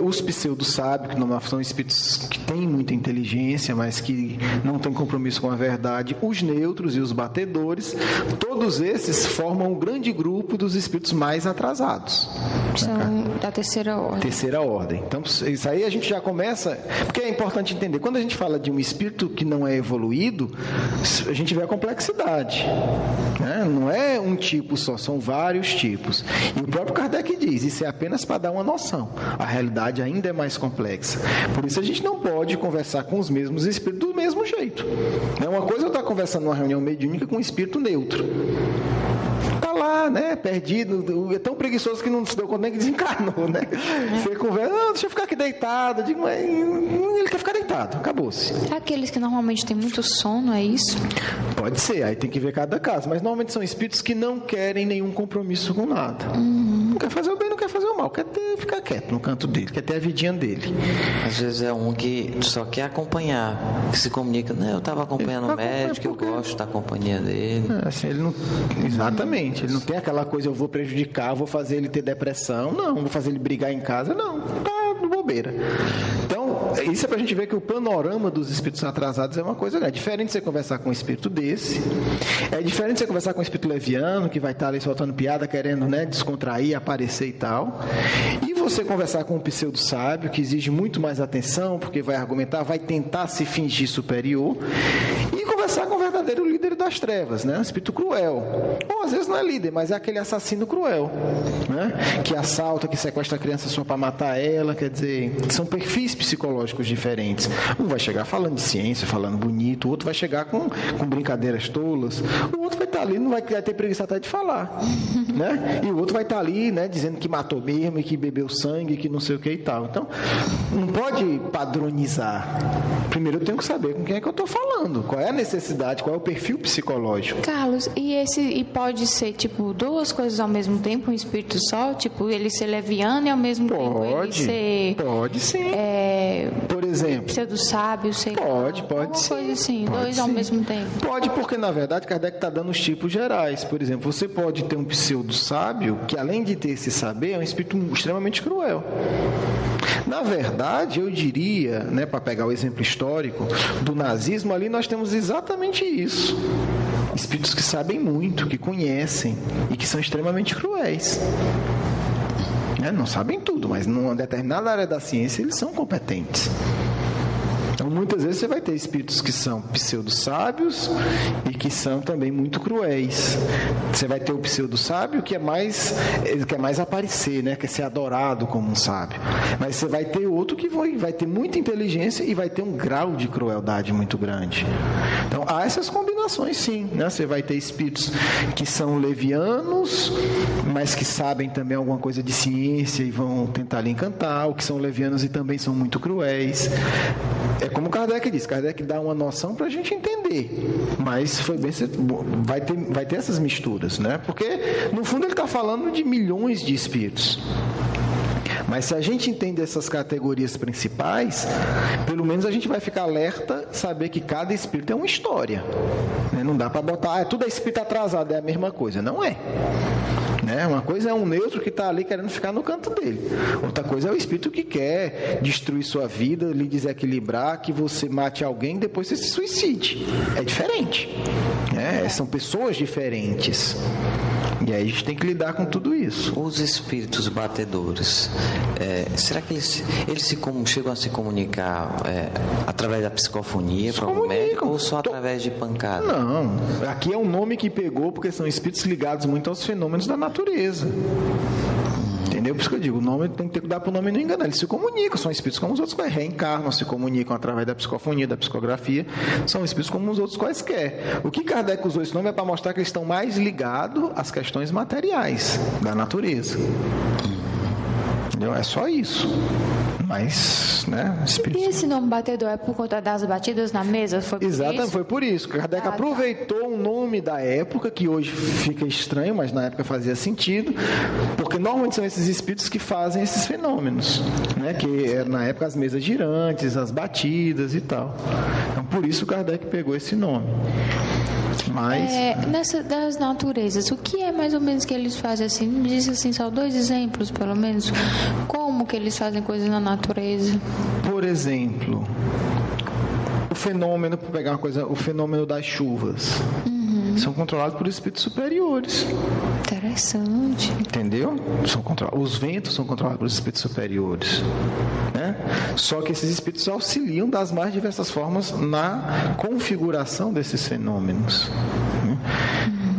Os pseudo-sábios, que não são espíritos que têm muita inteligência, mas que não têm compromisso com a verdade. Os neutros e os batedores, todos esses formam um grande grupo dos espíritos mais atrasados. São da terceira ordem. Terceira ordem. Então, isso aí a gente já começa... Porque é importante entender, quando a gente fala de um espírito que não é evoluído, a gente vê a complexidade. Né? Não é um tipo só, são vários tipos. E o próprio Kardec diz, isso é apenas para dar uma noção. A realidade ainda é mais complexa. Por isso a gente não pode conversar com os mesmos espíritos do mesmo jeito. Uma coisa é eu estar conversando numa reunião mediúnica com um espírito neutro. Está lá, né, perdido, é tão preguiçoso que não se deu conta nem que desencarnou, né? Você conversa, deixa eu ficar aqui deitado. Eu digo, mas ele quer ficar deitado, acabou-se. Aqueles que normalmente têm muito sono, é isso? Pode ser, aí tem que ver cada caso, mas normalmente são espíritos que não querem nenhum compromisso com nada. Não quer fazer o bem, não quer fazer o mal, quer ficar quieto no canto dele, quer ter a vidinha dele. Às vezes é um que só quer acompanhar, que se comunica, né? Eu estava acompanhando o médico, eu gosto da companhia dele. Assim, ele não... Exatamente, ele não tem aquela coisa, eu vou prejudicar, vou fazer ele ter depressão, não, vou fazer ele brigar em casa, não, tá de bobeira. Então, isso é pra gente ver que o panorama dos espíritos atrasados é uma coisa, né? É diferente de você conversar com um espírito desse, é diferente de você conversar com um espírito leviano, que vai estar ali soltando piada, querendo, né, descontrair, aparecer e tal, e você conversar com um pseudo-sábio, que exige muito mais atenção, porque vai argumentar, vai tentar se fingir superior, e conversar com o verdadeiro líder das trevas, né? Um espírito cruel. Ou às vezes não é líder, mas é aquele assassino cruel, né? Que assalta, que sequestra a criança só para matar ela, quer dizer, são perfis psicológicos diferentes. Um vai chegar falando de ciência, falando bonito, o outro vai chegar com brincadeiras tolas, o outro vai estar ali, não vai ter preguiça até de falar, né? E o outro vai estar ali, né, dizendo que matou mesmo, e que bebeu sangue, que não sei o que e tal. Então, não pode padronizar. Primeiro eu tenho que saber com quem é que eu estou falando, qual é a necessidade, qual é o perfil psicológico. Carlos, e pode ser, tipo, duas coisas ao mesmo tempo, um espírito só? Tipo, ele ser leviano e ao mesmo tempo ele ser... Pode sim. Por exemplo... Pseudo-sábio, sei lá. Pode sim. Coisa assim, pode dois sim. Ao mesmo tempo. Pode, porque na verdade Kardec está dando os tipos gerais. Por exemplo, você pode ter um pseudo-sábio que, além de ter esse saber, é um espírito extremamente cruel. Na verdade, eu diria, né, para pegar o exemplo histórico do nazismo, ali nós temos exatamente isso. Espíritos que sabem muito, que conhecem e que são extremamente cruéis. Não sabem tudo, mas numa determinada área da ciência eles são competentes. Então, muitas vezes você vai ter espíritos que são pseudo-sábios e que são também muito cruéis. Você vai ter o pseudo-sábio que ele quer mais aparecer, né? Quer ser adorado como um sábio. Mas você vai ter outro que vai ter muita inteligência e vai ter um grau de crueldade muito grande. Então, há essas combinações, sim, né? Você vai ter espíritos que são levianos, mas que sabem também alguma coisa de ciência e vão tentar lhe encantar, ou que são levianos e também são muito cruéis. É como Kardec diz, Kardec dá uma noção para a gente entender, mas vai ter essas misturas, né? Porque no fundo ele está falando de milhões de espíritos. Mas se a gente entender essas categorias principais, pelo menos a gente vai ficar alerta, saber que cada espírito é uma história. Não dá para botar, tudo é espírito atrasado, é a mesma coisa. Não é. Uma coisa é um neutro que está ali querendo ficar no canto dele. Outra coisa é o espírito que quer destruir sua vida, lhe desequilibrar, que você mate alguém e depois você se suicide. É diferente. São pessoas diferentes. E aí a gente tem que lidar com tudo isso. Os espíritos batedores, será que eles chegam a se comunicar através da psicofonia para o médico ou só através de pancada? Não, aqui é um nome que pegou porque são espíritos ligados muito aos fenômenos da natureza. Entendeu? Por isso que eu digo, o nome tem que ter cuidado para o nome não enganar. Eles se comunicam, são espíritos como os outros que reencarnam, se comunicam através da psicofonia, da psicografia, são espíritos como os outros quaisquer. O que Kardec usou esse nome é para mostrar que eles estão mais ligados às questões materiais da natureza. Entendeu? É só isso. Mas, espíritos... E esse nome batedor é por conta das batidas na mesa? Exatamente, foi por isso. Kardec aproveitou o nome da época, que hoje fica estranho, mas na época fazia sentido, porque normalmente são esses espíritos que fazem esses fenômenos, que eram na época as mesas girantes, as batidas e tal. Então, por isso Kardec pegou esse nome. Mas... das naturezas, o que é mais ou menos que eles fazem assim? Me diz assim, só 2 exemplos, pelo menos. Como que eles fazem coisas na natureza? Por exemplo, o fenômeno das chuvas. são controlados por espíritos superiores. Interessante. Entendeu? Os ventos são controlados por espíritos superiores, né? Só que esses espíritos auxiliam das mais diversas formas na configuração desses fenômenos, né?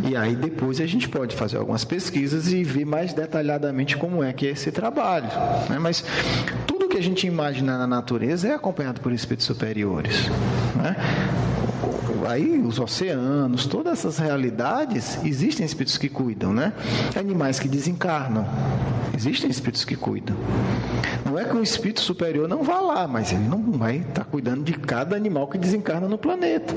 E aí depois a gente pode fazer algumas pesquisas e ver mais detalhadamente como é que é esse trabalho, né? Mas tudo que a gente imagina na natureza é acompanhado por espíritos superiores, né? Aí os oceanos, todas essas realidades, existem espíritos que cuidam, né? Animais que desencarnam, existem espíritos que cuidam. Não é que um espírito superior não vá lá, mas ele não vai estar cuidando de cada animal que desencarna no planeta.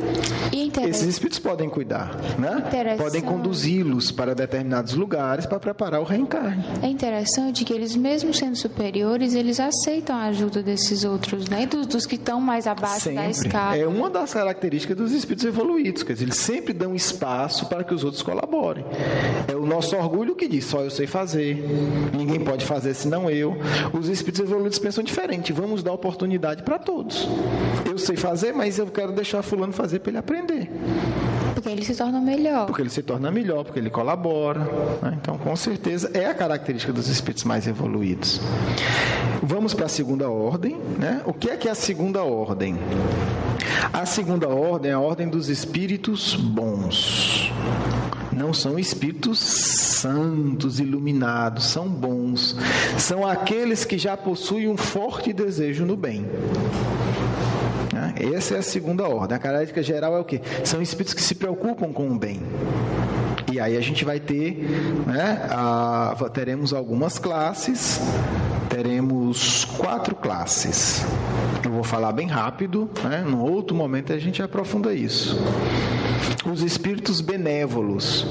Esses espíritos podem cuidar, né? Podem conduzi-los para determinados lugares para preparar o reencarne. É interessante que eles, mesmo sendo superiores, eles aceitam a ajuda desses outros, né? Dos que estão mais abaixo da escala. É uma das características dos espíritos evoluídos, quer dizer, eles sempre dão espaço para que os outros colaborem. É o nosso orgulho que diz, só eu sei fazer, ninguém pode fazer senão eu. Os espíritos evoluídos pensam diferente, vamos dar oportunidade para todos. Eu sei fazer, mas eu quero deixar fulano fazer para ele aprender. Porque ele se torna melhor. Porque ele se torna melhor, porque ele colabora, né? Então, com certeza, é a característica dos espíritos mais evoluídos. Vamos para a segunda ordem, né? O que é a segunda ordem? A segunda ordem é a ordem dos espíritos bons. Não são espíritos santos, iluminados, são bons. São aqueles que já possuem um forte desejo no bem. Essa é a segunda ordem. A característica geral é o quê? São espíritos que se preocupam com o bem. E aí a gente vai ter, né, teremos algumas classes, teremos 4 classes. Eu vou falar bem rápido, né? Num outro momento a gente aprofunda isso. Os espíritos benévolos.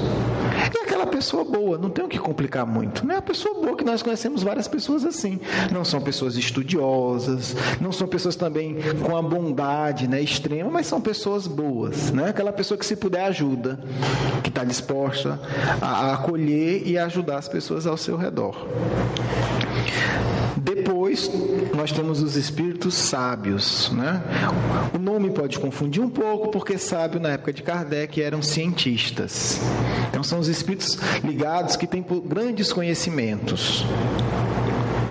É aquela pessoa boa, não tem o que complicar muito. Não é a pessoa boa, que nós conhecemos várias pessoas assim. Não são pessoas estudiosas, não são pessoas também com a bondade, né, extrema, mas são pessoas boas, né? Aquela pessoa que, se puder, ajuda, que está disposta a acolher e ajudar as pessoas ao seu redor. Depois, nós temos os espíritos sábios, né? O nome pode confundir um pouco, porque sábio, na época de Kardec, eram cientistas. Então, são os espíritos ligados que têm grandes conhecimentos.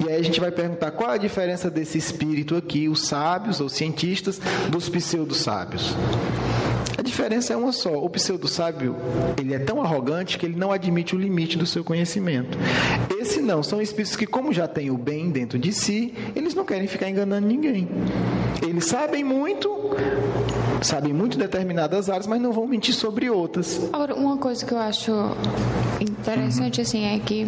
E aí a gente vai perguntar qual a diferença desse espírito aqui, os sábios ou cientistas, dos pseudo-sábios. A diferença é uma só. O pseudo-sábio, ele é tão arrogante que ele não admite o limite do seu conhecimento. Esse não, são espíritos que, como já têm o bem dentro de si, eles não querem ficar enganando ninguém. Eles sabem muito determinadas áreas, mas não vão mentir sobre outras. Agora, uma coisa que eu acho interessante, assim, é que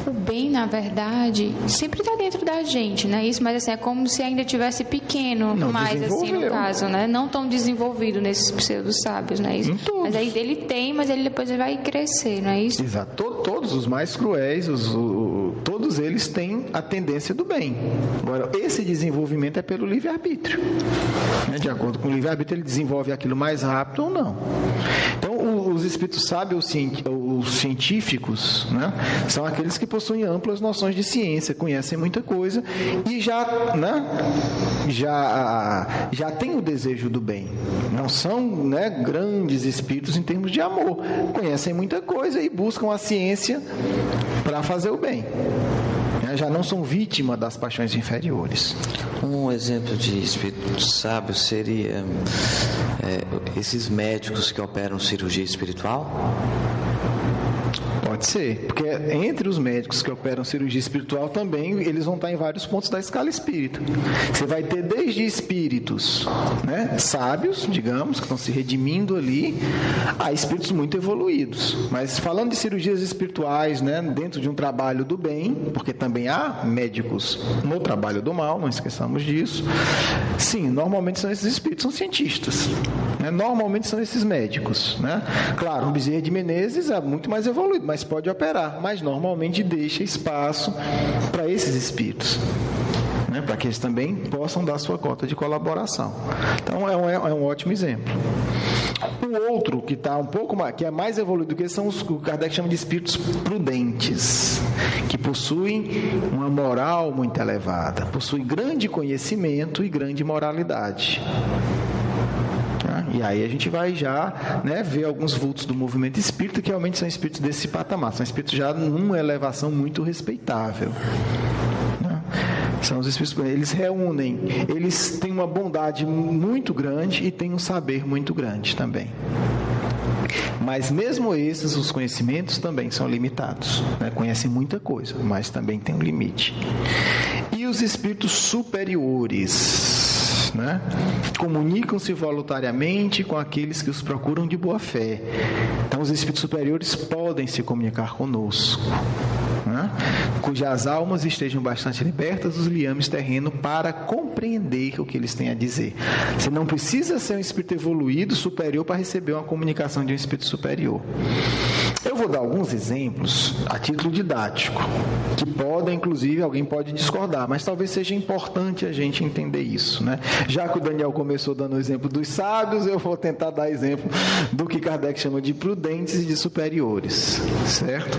o bem, na verdade, sempre está dentro da gente, né? Isso, mas assim, é como se ainda tivesse pequeno, não mais assim, no caso, né? Não tão desenvolvido nesses pseudo-sábios, né? Isso. Mas aí ele tem, mas ele depois vai crescer, não é isso? Exato. Todos os mais cruéis, todos eles têm a tendência do bem. Agora, esse desenvolvimento é pelo livre-arbítrio. De acordo com o livre-arbítrio, ele desenvolve aquilo mais rápido ou não. Então, os espíritos sábios, os científicos, né, são aqueles que possuem amplas noções de ciência, conhecem muita coisa e já têm o desejo do bem. Não são, né, grandes espíritos em termos de amor. Conhecem muita coisa e buscam a ciência para fazer o bem. Já não são vítimas das paixões inferiores. Um exemplo de espírito sábio seria esses médicos que operam cirurgia espiritual? Pode ser, porque entre os médicos que operam cirurgia espiritual também, eles vão estar em vários pontos da escala espírita. Você vai ter desde espíritos, né, sábios, digamos, que estão se redimindo ali, a espíritos muito evoluídos. Mas falando de cirurgias espirituais, né, dentro de um trabalho do bem, porque também há médicos no trabalho do mal, não esqueçamos disso. Sim, normalmente são esses espíritos, são cientistas, né, normalmente são esses médicos, né? Claro, o Bezerra de Menezes é muito mais evoluído, mas pode operar, mas normalmente deixa espaço para esses espíritos, né, para que eles também possam dar sua cota de colaboração. Então é um ótimo exemplo. O outro que está um pouco mais, que é mais evoluído que são os que o Kardec chama de espíritos prudentes, que possuem uma moral muito elevada, possuem grande conhecimento e grande moralidade. E E aí a gente vai já, né, ver alguns vultos do movimento espírita que realmente são espíritos desse patamar, são espíritos já numa elevação muito respeitável. São os espíritos, eles reúnem, eles têm uma bondade muito grande e têm um saber muito grande também. Mas mesmo esses, os conhecimentos também são limitados, né? Conhecem muita coisa, mas também tem um limite. E os espíritos superiores, né? Comunicam-se voluntariamente com aqueles que os procuram de boa fé. Então os espíritos superiores podem se comunicar conosco, né? Cujas almas estejam bastante libertas dos liames terrenos para compreender o que eles têm a dizer. Você não precisa ser um espírito evoluído, superior, para receber uma comunicação de um espírito superior. Eu vou dar alguns exemplos a título didático, que podem, inclusive, alguém pode discordar, mas talvez seja importante a gente entender isso, né? Já que o Daniel começou dando o exemplo dos sábios, eu vou tentar dar exemplo do que Kardec chama de prudentes e de superiores, certo?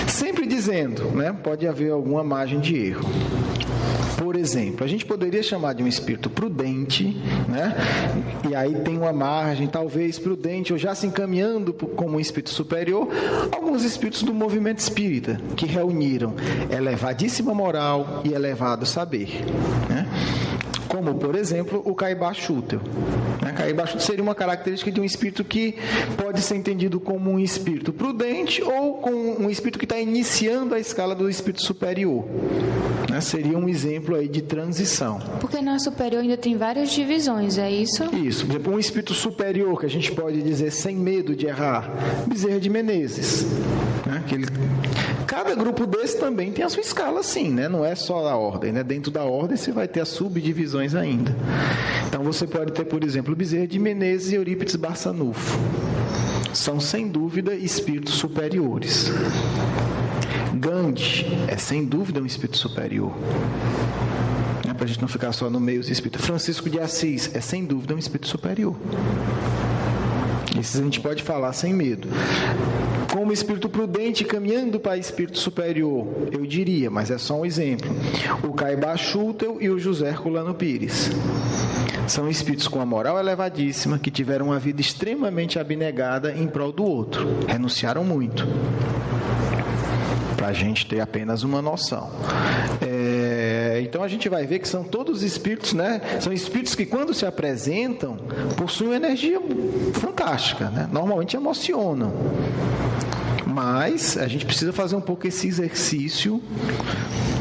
Sempre dizendo, né? Pode haver alguma margem de erro. Por exemplo, a gente poderia chamar de um espírito prudente, né? E aí tem uma margem, talvez prudente, ou já se encaminhando como um espírito superior, alguns espíritos do movimento espírita, que reuniram elevadíssima moral e elevado saber, né? Como, por exemplo, o Caibá Chútel. Caibá Chútel seria uma característica de um espírito que pode ser entendido como um espírito prudente ou como um espírito que está iniciando a escala do espírito superior. Seria um exemplo aí de transição. Porque na superior ainda tem várias divisões, é isso? Isso. Por exemplo, um espírito superior, que a gente pode dizer sem medo de errar, Bezerra de Menezes. Cada grupo desse também tem a sua escala, sim, né? Não é só a ordem, né? Dentro da ordem você vai ter as subdivisões ainda. Então você pode ter, por exemplo, Bezerra de Menezes e Eurípides Barçanufo. São, sem dúvida, espíritos superiores. Gandhi é, sem dúvida, um espírito superior. Para a gente não ficar só no meio dos espíritos. Francisco de Assis é, sem dúvida, um espírito superior. Esses a gente pode falar sem medo. Como espírito prudente caminhando para espírito superior, eu diria, mas é só um exemplo, o Caibá Chútel e o José Herculano Pires. São espíritos com a moral elevadíssima, que tiveram uma vida extremamente abnegada em prol do outro. Renunciaram muito. Para a gente ter apenas uma noção. Então a gente vai ver que são todos espíritos, né? São espíritos que, quando se apresentam, possuem uma energia fantástica, né? Normalmente emocionam. Mas a gente precisa fazer um pouco esse exercício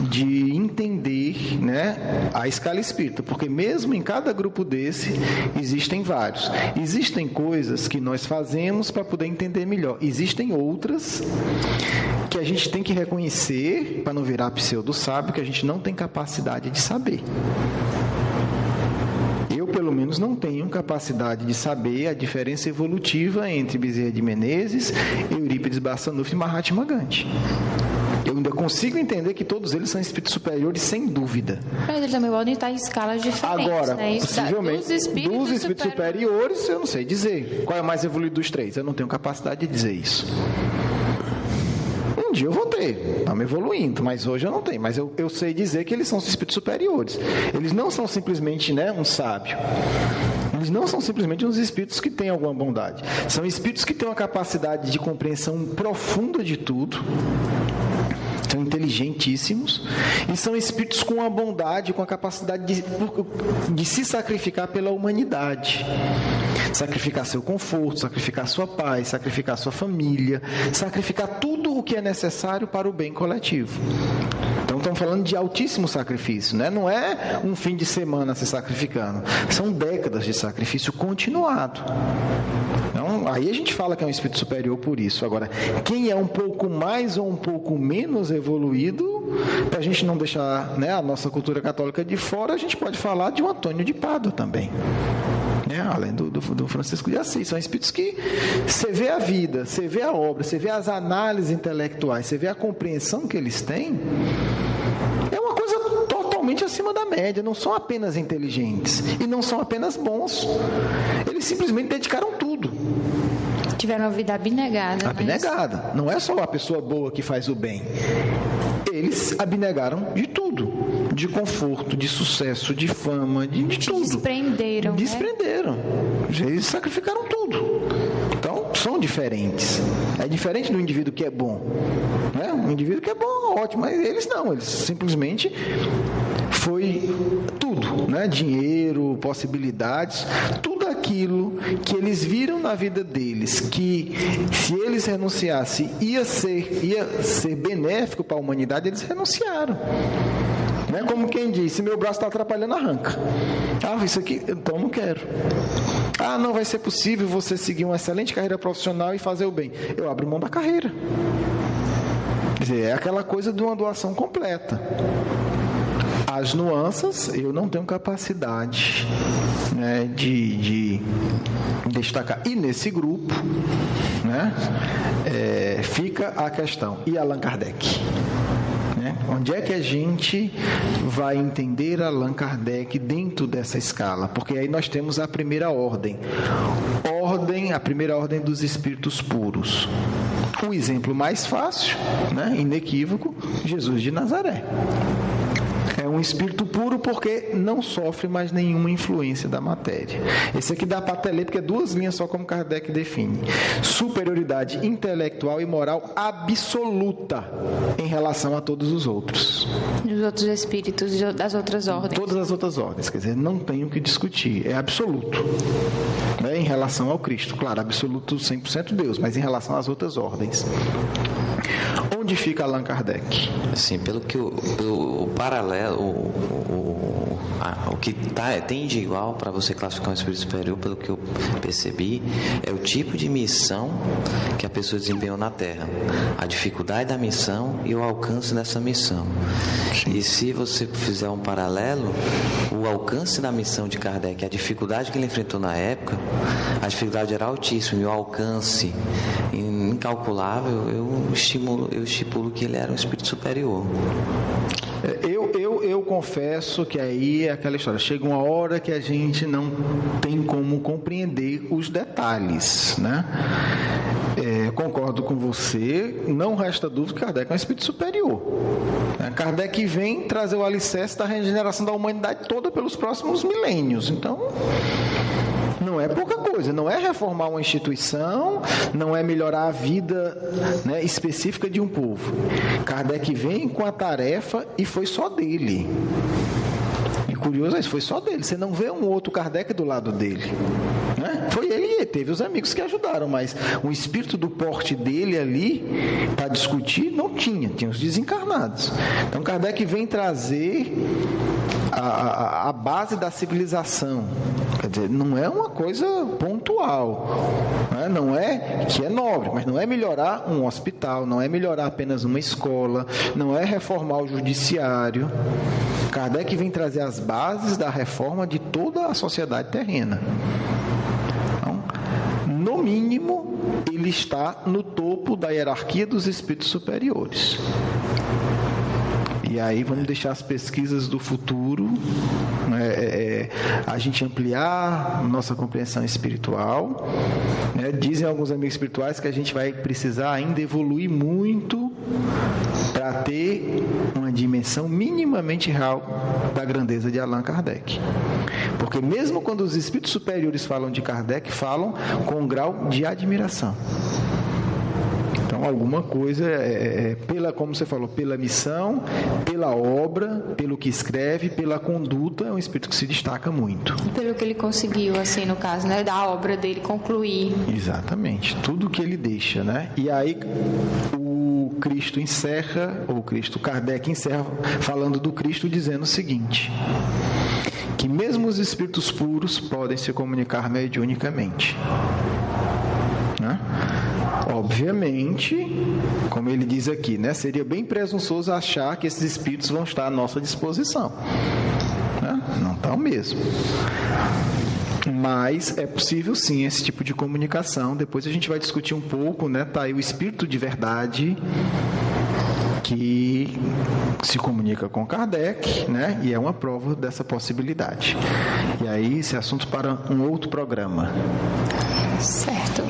de entender, né, a escala espírita, porque mesmo em cada grupo desse existem vários. Existem coisas que nós fazemos para poder entender melhor. Existem outras que a gente tem que reconhecer, para não virar pseudo-sábio, que a gente não tem capacidade de saber. Eu, pelo menos, não tenho capacidade de saber a diferença evolutiva entre Bezerra de Menezes, Eurípides Barçanufo e Mahatma Gandhi. Eu ainda consigo entender que todos eles são espíritos superiores, sem dúvida. Mas eles também podem estar em escalas diferentes. Agora, né? possivelmente, dos espíritos superiores, eu não sei dizer. Qual é o mais evoluído dos três? Eu não tenho capacidade de dizer isso. Um dia eu vou ter, estamos evoluindo, mas hoje eu não tenho. Mas eu sei dizer que eles são os espíritos superiores. Eles não são simplesmente, né, um sábio. Eles não são simplesmente uns espíritos que têm alguma bondade. São espíritos que têm uma capacidade de compreensão profunda de tudo. São inteligentíssimos e são espíritos com a bondade, com a capacidade de se sacrificar pela humanidade. Sacrificar seu conforto, sacrificar sua paz, sacrificar sua família, sacrificar tudo o que é necessário para o bem coletivo. Então estamos falando de altíssimo sacrifício, né? Não é um fim de semana se sacrificando, são décadas de sacrifício continuado. Então, aí a gente fala que é um espírito superior por isso. Agora, quem é um pouco mais ou um pouco menos evoluído, para a gente não deixar, né, a nossa cultura católica de fora, a gente pode falar de um Antônio de Pádua também. Além do Francisco de Assis, são espíritos que você vê a vida, você vê a obra, você vê as análises intelectuais, você vê a compreensão que eles têm, é uma coisa totalmente acima da média. Não são apenas inteligentes e não são apenas bons, eles simplesmente dedicaram tudo. Tiveram uma vida abnegada. Abnegada. Não é só a pessoa boa que faz o bem. eles abnegaram de tudo, de conforto, de sucesso, de fama, de tudo. Desprenderam. Eles sacrificaram tudo. Então, são diferentes. É diferente do indivíduo que é bom, né? Um indivíduo que é bom, ótimo, mas eles não, eles simplesmente foi tudo, né? Dinheiro, possibilidades, tudo aquilo que eles viram na vida deles, que se eles renunciassem ia ser benéfico para a humanidade, eles renunciaram. Né? Como quem diz, se meu braço está atrapalhando, arranca. Isso aqui, então não quero. Não vai ser possível você seguir uma excelente carreira profissional e fazer o bem. Eu abro mão da carreira. Quer dizer, é aquela coisa de uma doação completa. As nuances, eu não tenho capacidade, né, de destacar. E nesse grupo, né, fica a questão. E Allan Kardec? Onde é que a gente vai entender Allan Kardec dentro dessa escala? Porque aí nós temos a primeira ordem. A primeira ordem dos espíritos puros. O exemplo mais fácil, né, inequívoco, Jesus de Nazaré. É um espírito puro porque não sofre mais nenhuma influência da matéria. Esse aqui dá para até ler, porque é 2 linhas só, como Kardec define. Superioridade intelectual e moral absoluta em relação a todos os outros. Os outros espíritos das outras ordens. Todas as outras ordens, quer dizer, não tem o que discutir. É absoluto. Né? Em relação ao Cristo. Claro, absoluto 100% Deus, mas em relação às outras ordens. Onde fica Allan Kardec? Assim, pelo que o paralelo, o que tem de igual para você classificar um espírito superior, pelo que eu percebi, é o tipo de missão que a pessoa desempenhou na Terra, a dificuldade da missão e o alcance dessa missão. E se você fizer um paralelo, o alcance da missão de Kardec, a dificuldade que ele enfrentou na época, a dificuldade era altíssima e o alcance incalculável, eu estipulo que ele era um espírito superior. Eu confesso que aí é aquela história, chega uma hora que a gente não tem como compreender os detalhes, né? Concordo com você, não resta dúvida que Kardec é um espírito superior. Kardec vem trazer o alicerce da regeneração da humanidade toda pelos próximos milênios, então não é pouca coisa, não é reformar uma instituição, não é melhorar a vida, né, específica de um povo. Kardec vem com a tarefa e foi só dele. E curioso é isso, foi só dele. Você não vê um outro Kardec do lado dele. Né? Foi ele, teve os amigos que ajudaram, mas um espírito do porte dele ali, para discutir, não tinha os desencarnados. Então Kardec vem trazer a base da civilização. Quer dizer, não é uma coisa pontual, né? Não é que é nobre, mas não é melhorar um hospital, não é melhorar apenas uma escola, não é reformar o judiciário. Kardec vem trazer as bases da reforma de toda a sociedade terrena. Então, no mínimo, ele está no topo da hierarquia dos espíritos superiores. E aí vamos deixar as pesquisas do futuro, a gente ampliar nossa compreensão espiritual. Né? Dizem alguns amigos espirituais que a gente vai precisar ainda evoluir muito para ter uma dimensão minimamente real da grandeza de Allan Kardec. Porque mesmo quando os espíritos superiores falam de Kardec, falam com um grau de admiração. Então, alguma coisa, como você falou, pela missão, pela obra, pelo que escreve, pela conduta, é um espírito que se destaca muito. Pelo que ele conseguiu, assim, no caso, né, da obra dele concluir. Exatamente, tudo que ele deixa, né? E aí, Kardec encerra falando do Cristo, dizendo o seguinte: que mesmo os espíritos puros podem se comunicar mediunicamente. Né? Obviamente, como ele diz aqui, né, seria bem presunçoso achar que esses espíritos vão estar à nossa disposição. Né? Não estão mesmo. Mas é possível sim esse tipo de comunicação. Depois a gente vai discutir um pouco, né? Tá aí o espírito de verdade que se comunica com Kardec, né? E é uma prova dessa possibilidade. E aí esse assunto para um outro programa. Certo.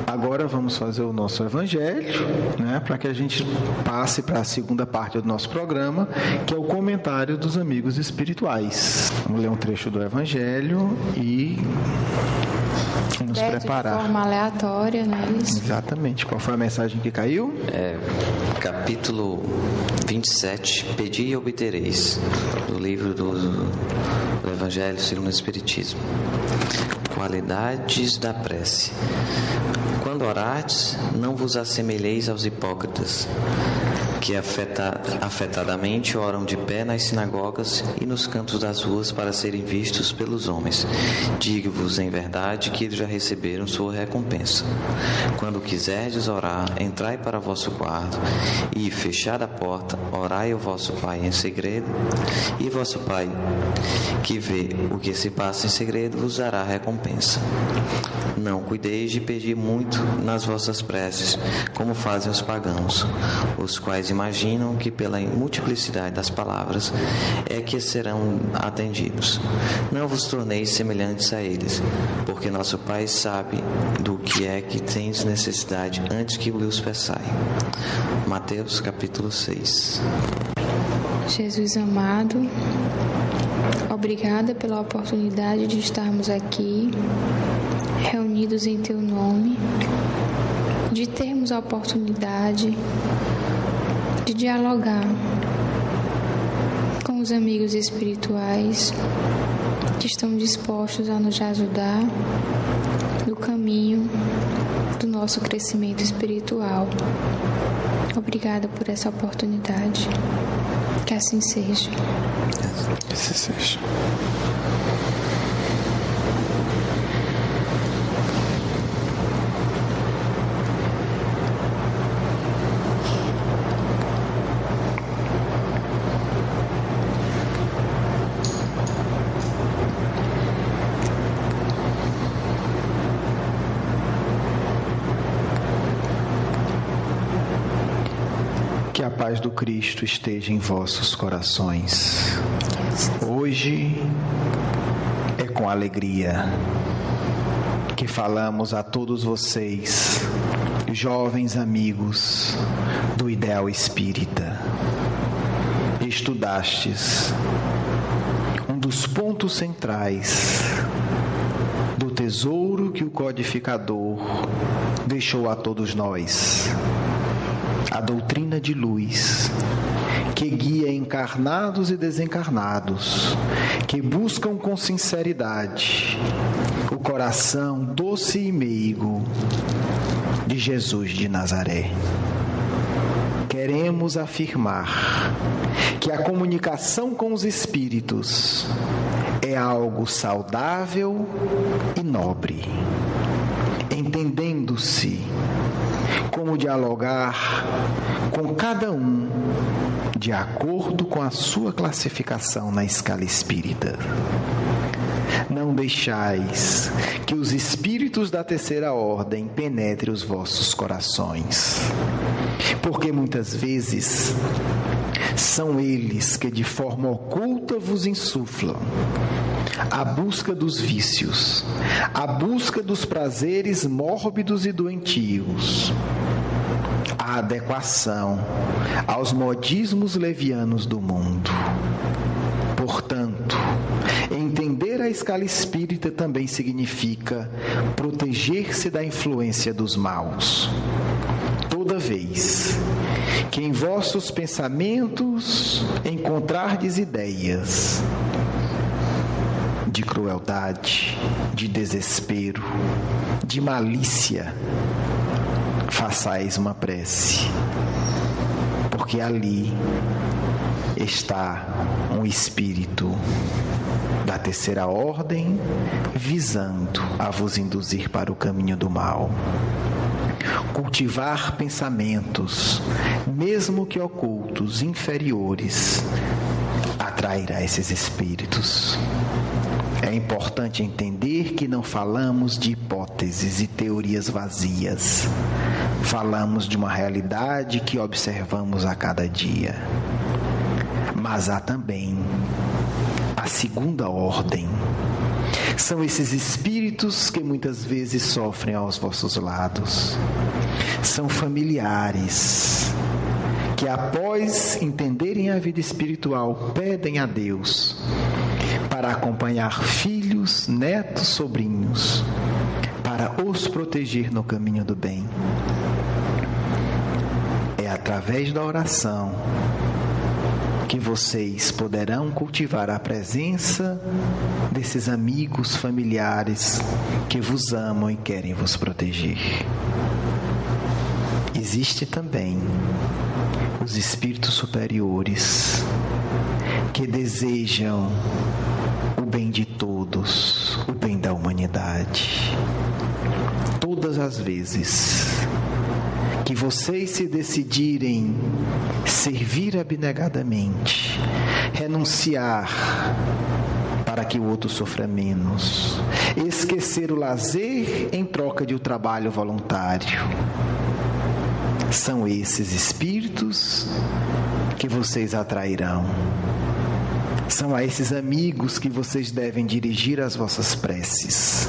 Agora agora vamos fazer o nosso evangelho, né, para que a gente passe para a segunda parte do nosso programa, que é o comentário dos amigos espirituais. Vamos ler um trecho do evangelho e nos preparar. De forma aleatória, não é isso? Exatamente. Qual foi a mensagem que caiu? Capítulo 27, Pedi e obtereis, do livro do Evangelho segundo o Espiritismo. Qualidades da prece. Quando orardes, não vos assemelheis aos hipócritas, que afetadamente oram de pé nas sinagogas e nos cantos das ruas para serem vistos pelos homens. Digo-vos em verdade que eles já receberam sua recompensa. Quando quiserdes orar, entrai para vosso quarto e, fechada a porta, orai ao vosso Pai em segredo, e vosso Pai, que vê o que se passa em segredo, vos dará recompensa. Não cuideis de pedir muito nas vossas preces, como fazem os pagãos, os quais imaginam que pela multiplicidade das palavras é que serão atendidos. Não vos torneis semelhantes a eles, porque nosso Pai sabe do que é que tendes necessidade antes que vos peçai. Mateus capítulo 6. Jesus amado, obrigada pela oportunidade de estarmos aqui, reunidos em Teu nome, de termos a oportunidade de dialogar com os amigos espirituais que estão dispostos a nos ajudar no caminho do nosso crescimento espiritual. Obrigada por essa oportunidade. Que assim seja. Que assim seja. Que a paz do Cristo esteja em vossos corações. Hoje é com alegria que falamos a todos vocês, jovens amigos do Ideal Espírita. Estudastes um dos pontos centrais do tesouro que o codificador deixou a todos nós. A doutrina de luz, que guia encarnados e desencarnados, que buscam com sinceridade o coração doce e meigo de Jesus de Nazaré. Queremos afirmar que a comunicação com os espíritos é algo saudável e nobre, entendendo-se como dialogar com cada um de acordo com a sua classificação na escala espírita. Não deixais que os espíritos da terceira ordem penetrem os vossos corações, porque muitas vezes são eles que de forma oculta vos insuflam a busca dos vícios, a busca dos prazeres mórbidos e doentios, a adequação aos modismos levianos do mundo. Portanto, entender a escala espírita também significa proteger-se da influência dos maus. Toda vez que em vossos pensamentos encontrardes ideias de crueldade, de desespero, de malícia, façais uma prece, porque ali está um espírito da terceira ordem visando a vos induzir para o caminho do mal. Cultivar pensamentos, mesmo que ocultos, inferiores, atrairá esses espíritos. É importante entender que não falamos de hipóteses e teorias vazias. Falamos de uma realidade que observamos a cada dia. Mas há também a segunda ordem. São esses espíritos espíritos que muitas vezes sofrem aos vossos lados. São familiares que, após entenderem a vida espiritual, pedem a Deus para acompanhar filhos, netos, sobrinhos, para os proteger no caminho do bem. É através da oração que vocês poderão cultivar a presença desses amigos, familiares que vos amam e querem vos proteger. Existe também os espíritos superiores que desejam o bem de todos, o bem da humanidade. Todas as vezes que vocês se decidirem servir abnegadamente, renunciar para que o outro sofra menos, esquecer o lazer em troca de um trabalho voluntário, são esses espíritos que vocês atrairão. São a esses amigos que vocês devem dirigir as vossas preces,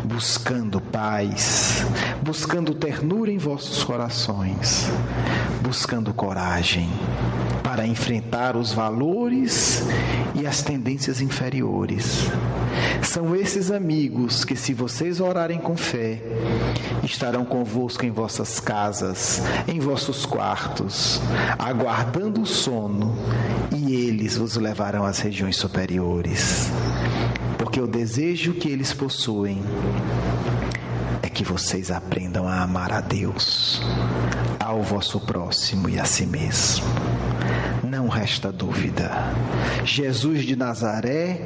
buscando paz, buscando ternura em vossos corações, buscando coragem para enfrentar os valores e as tendências inferiores. São esses amigos que, se vocês orarem com fé, estarão convosco em vossas casas, em vossos quartos, aguardando o sono, e eles vos levarão às regiões superiores. Porque o desejo que eles possuem é que vocês aprendam a amar a Deus, ao vosso próximo e a si mesmo. Não resta dúvida, Jesus de Nazaré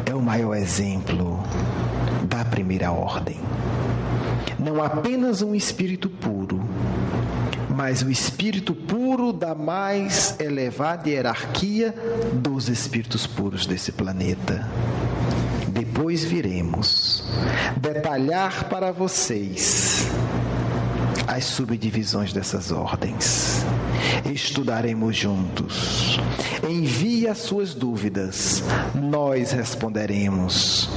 é o maior exemplo da primeira ordem. Não apenas um espírito puro, mas o espírito puro da mais elevada hierarquia dos espíritos puros desse planeta. Depois viremos detalhar para vocês as subdivisões dessas ordens. Estudaremos juntos. Envie as suas dúvidas, nós responderemos,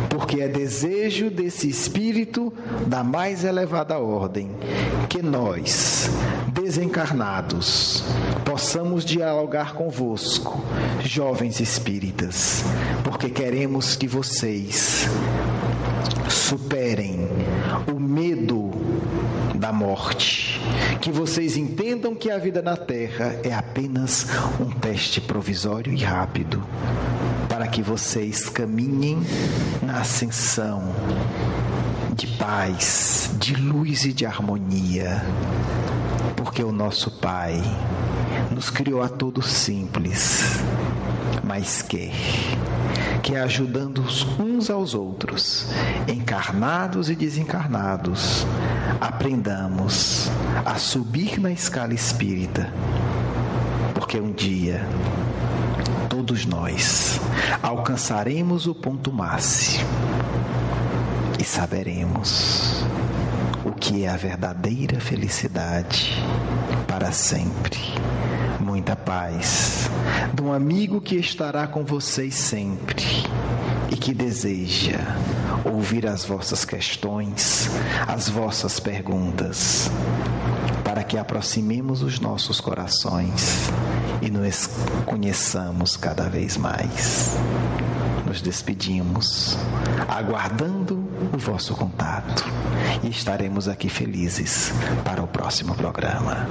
porque é desejo desse espírito da mais elevada ordem que nós, desencarnados, possamos dialogar convosco, jovens espíritas, porque queremos que vocês superem o medo da morte, que vocês entendam que a vida na Terra é apenas um teste provisório e rápido, para que vocês caminhem na ascensão de paz, de luz e de harmonia, porque o nosso Pai nos criou a todos simples, mas quer que, ajudando uns aos outros, encarnados e desencarnados, aprendamos a subir na escala espírita, porque um dia todos nós alcançaremos o ponto máximo e saberemos o que é a verdadeira felicidade para sempre. Muita paz de um amigo que estará com vocês sempre e que deseja ouvir as vossas questões, as vossas perguntas, para que aproximemos os nossos corações e nos conheçamos cada vez mais. Nos despedimos, aguardando o vosso contato, e estaremos aqui felizes para o próximo programa.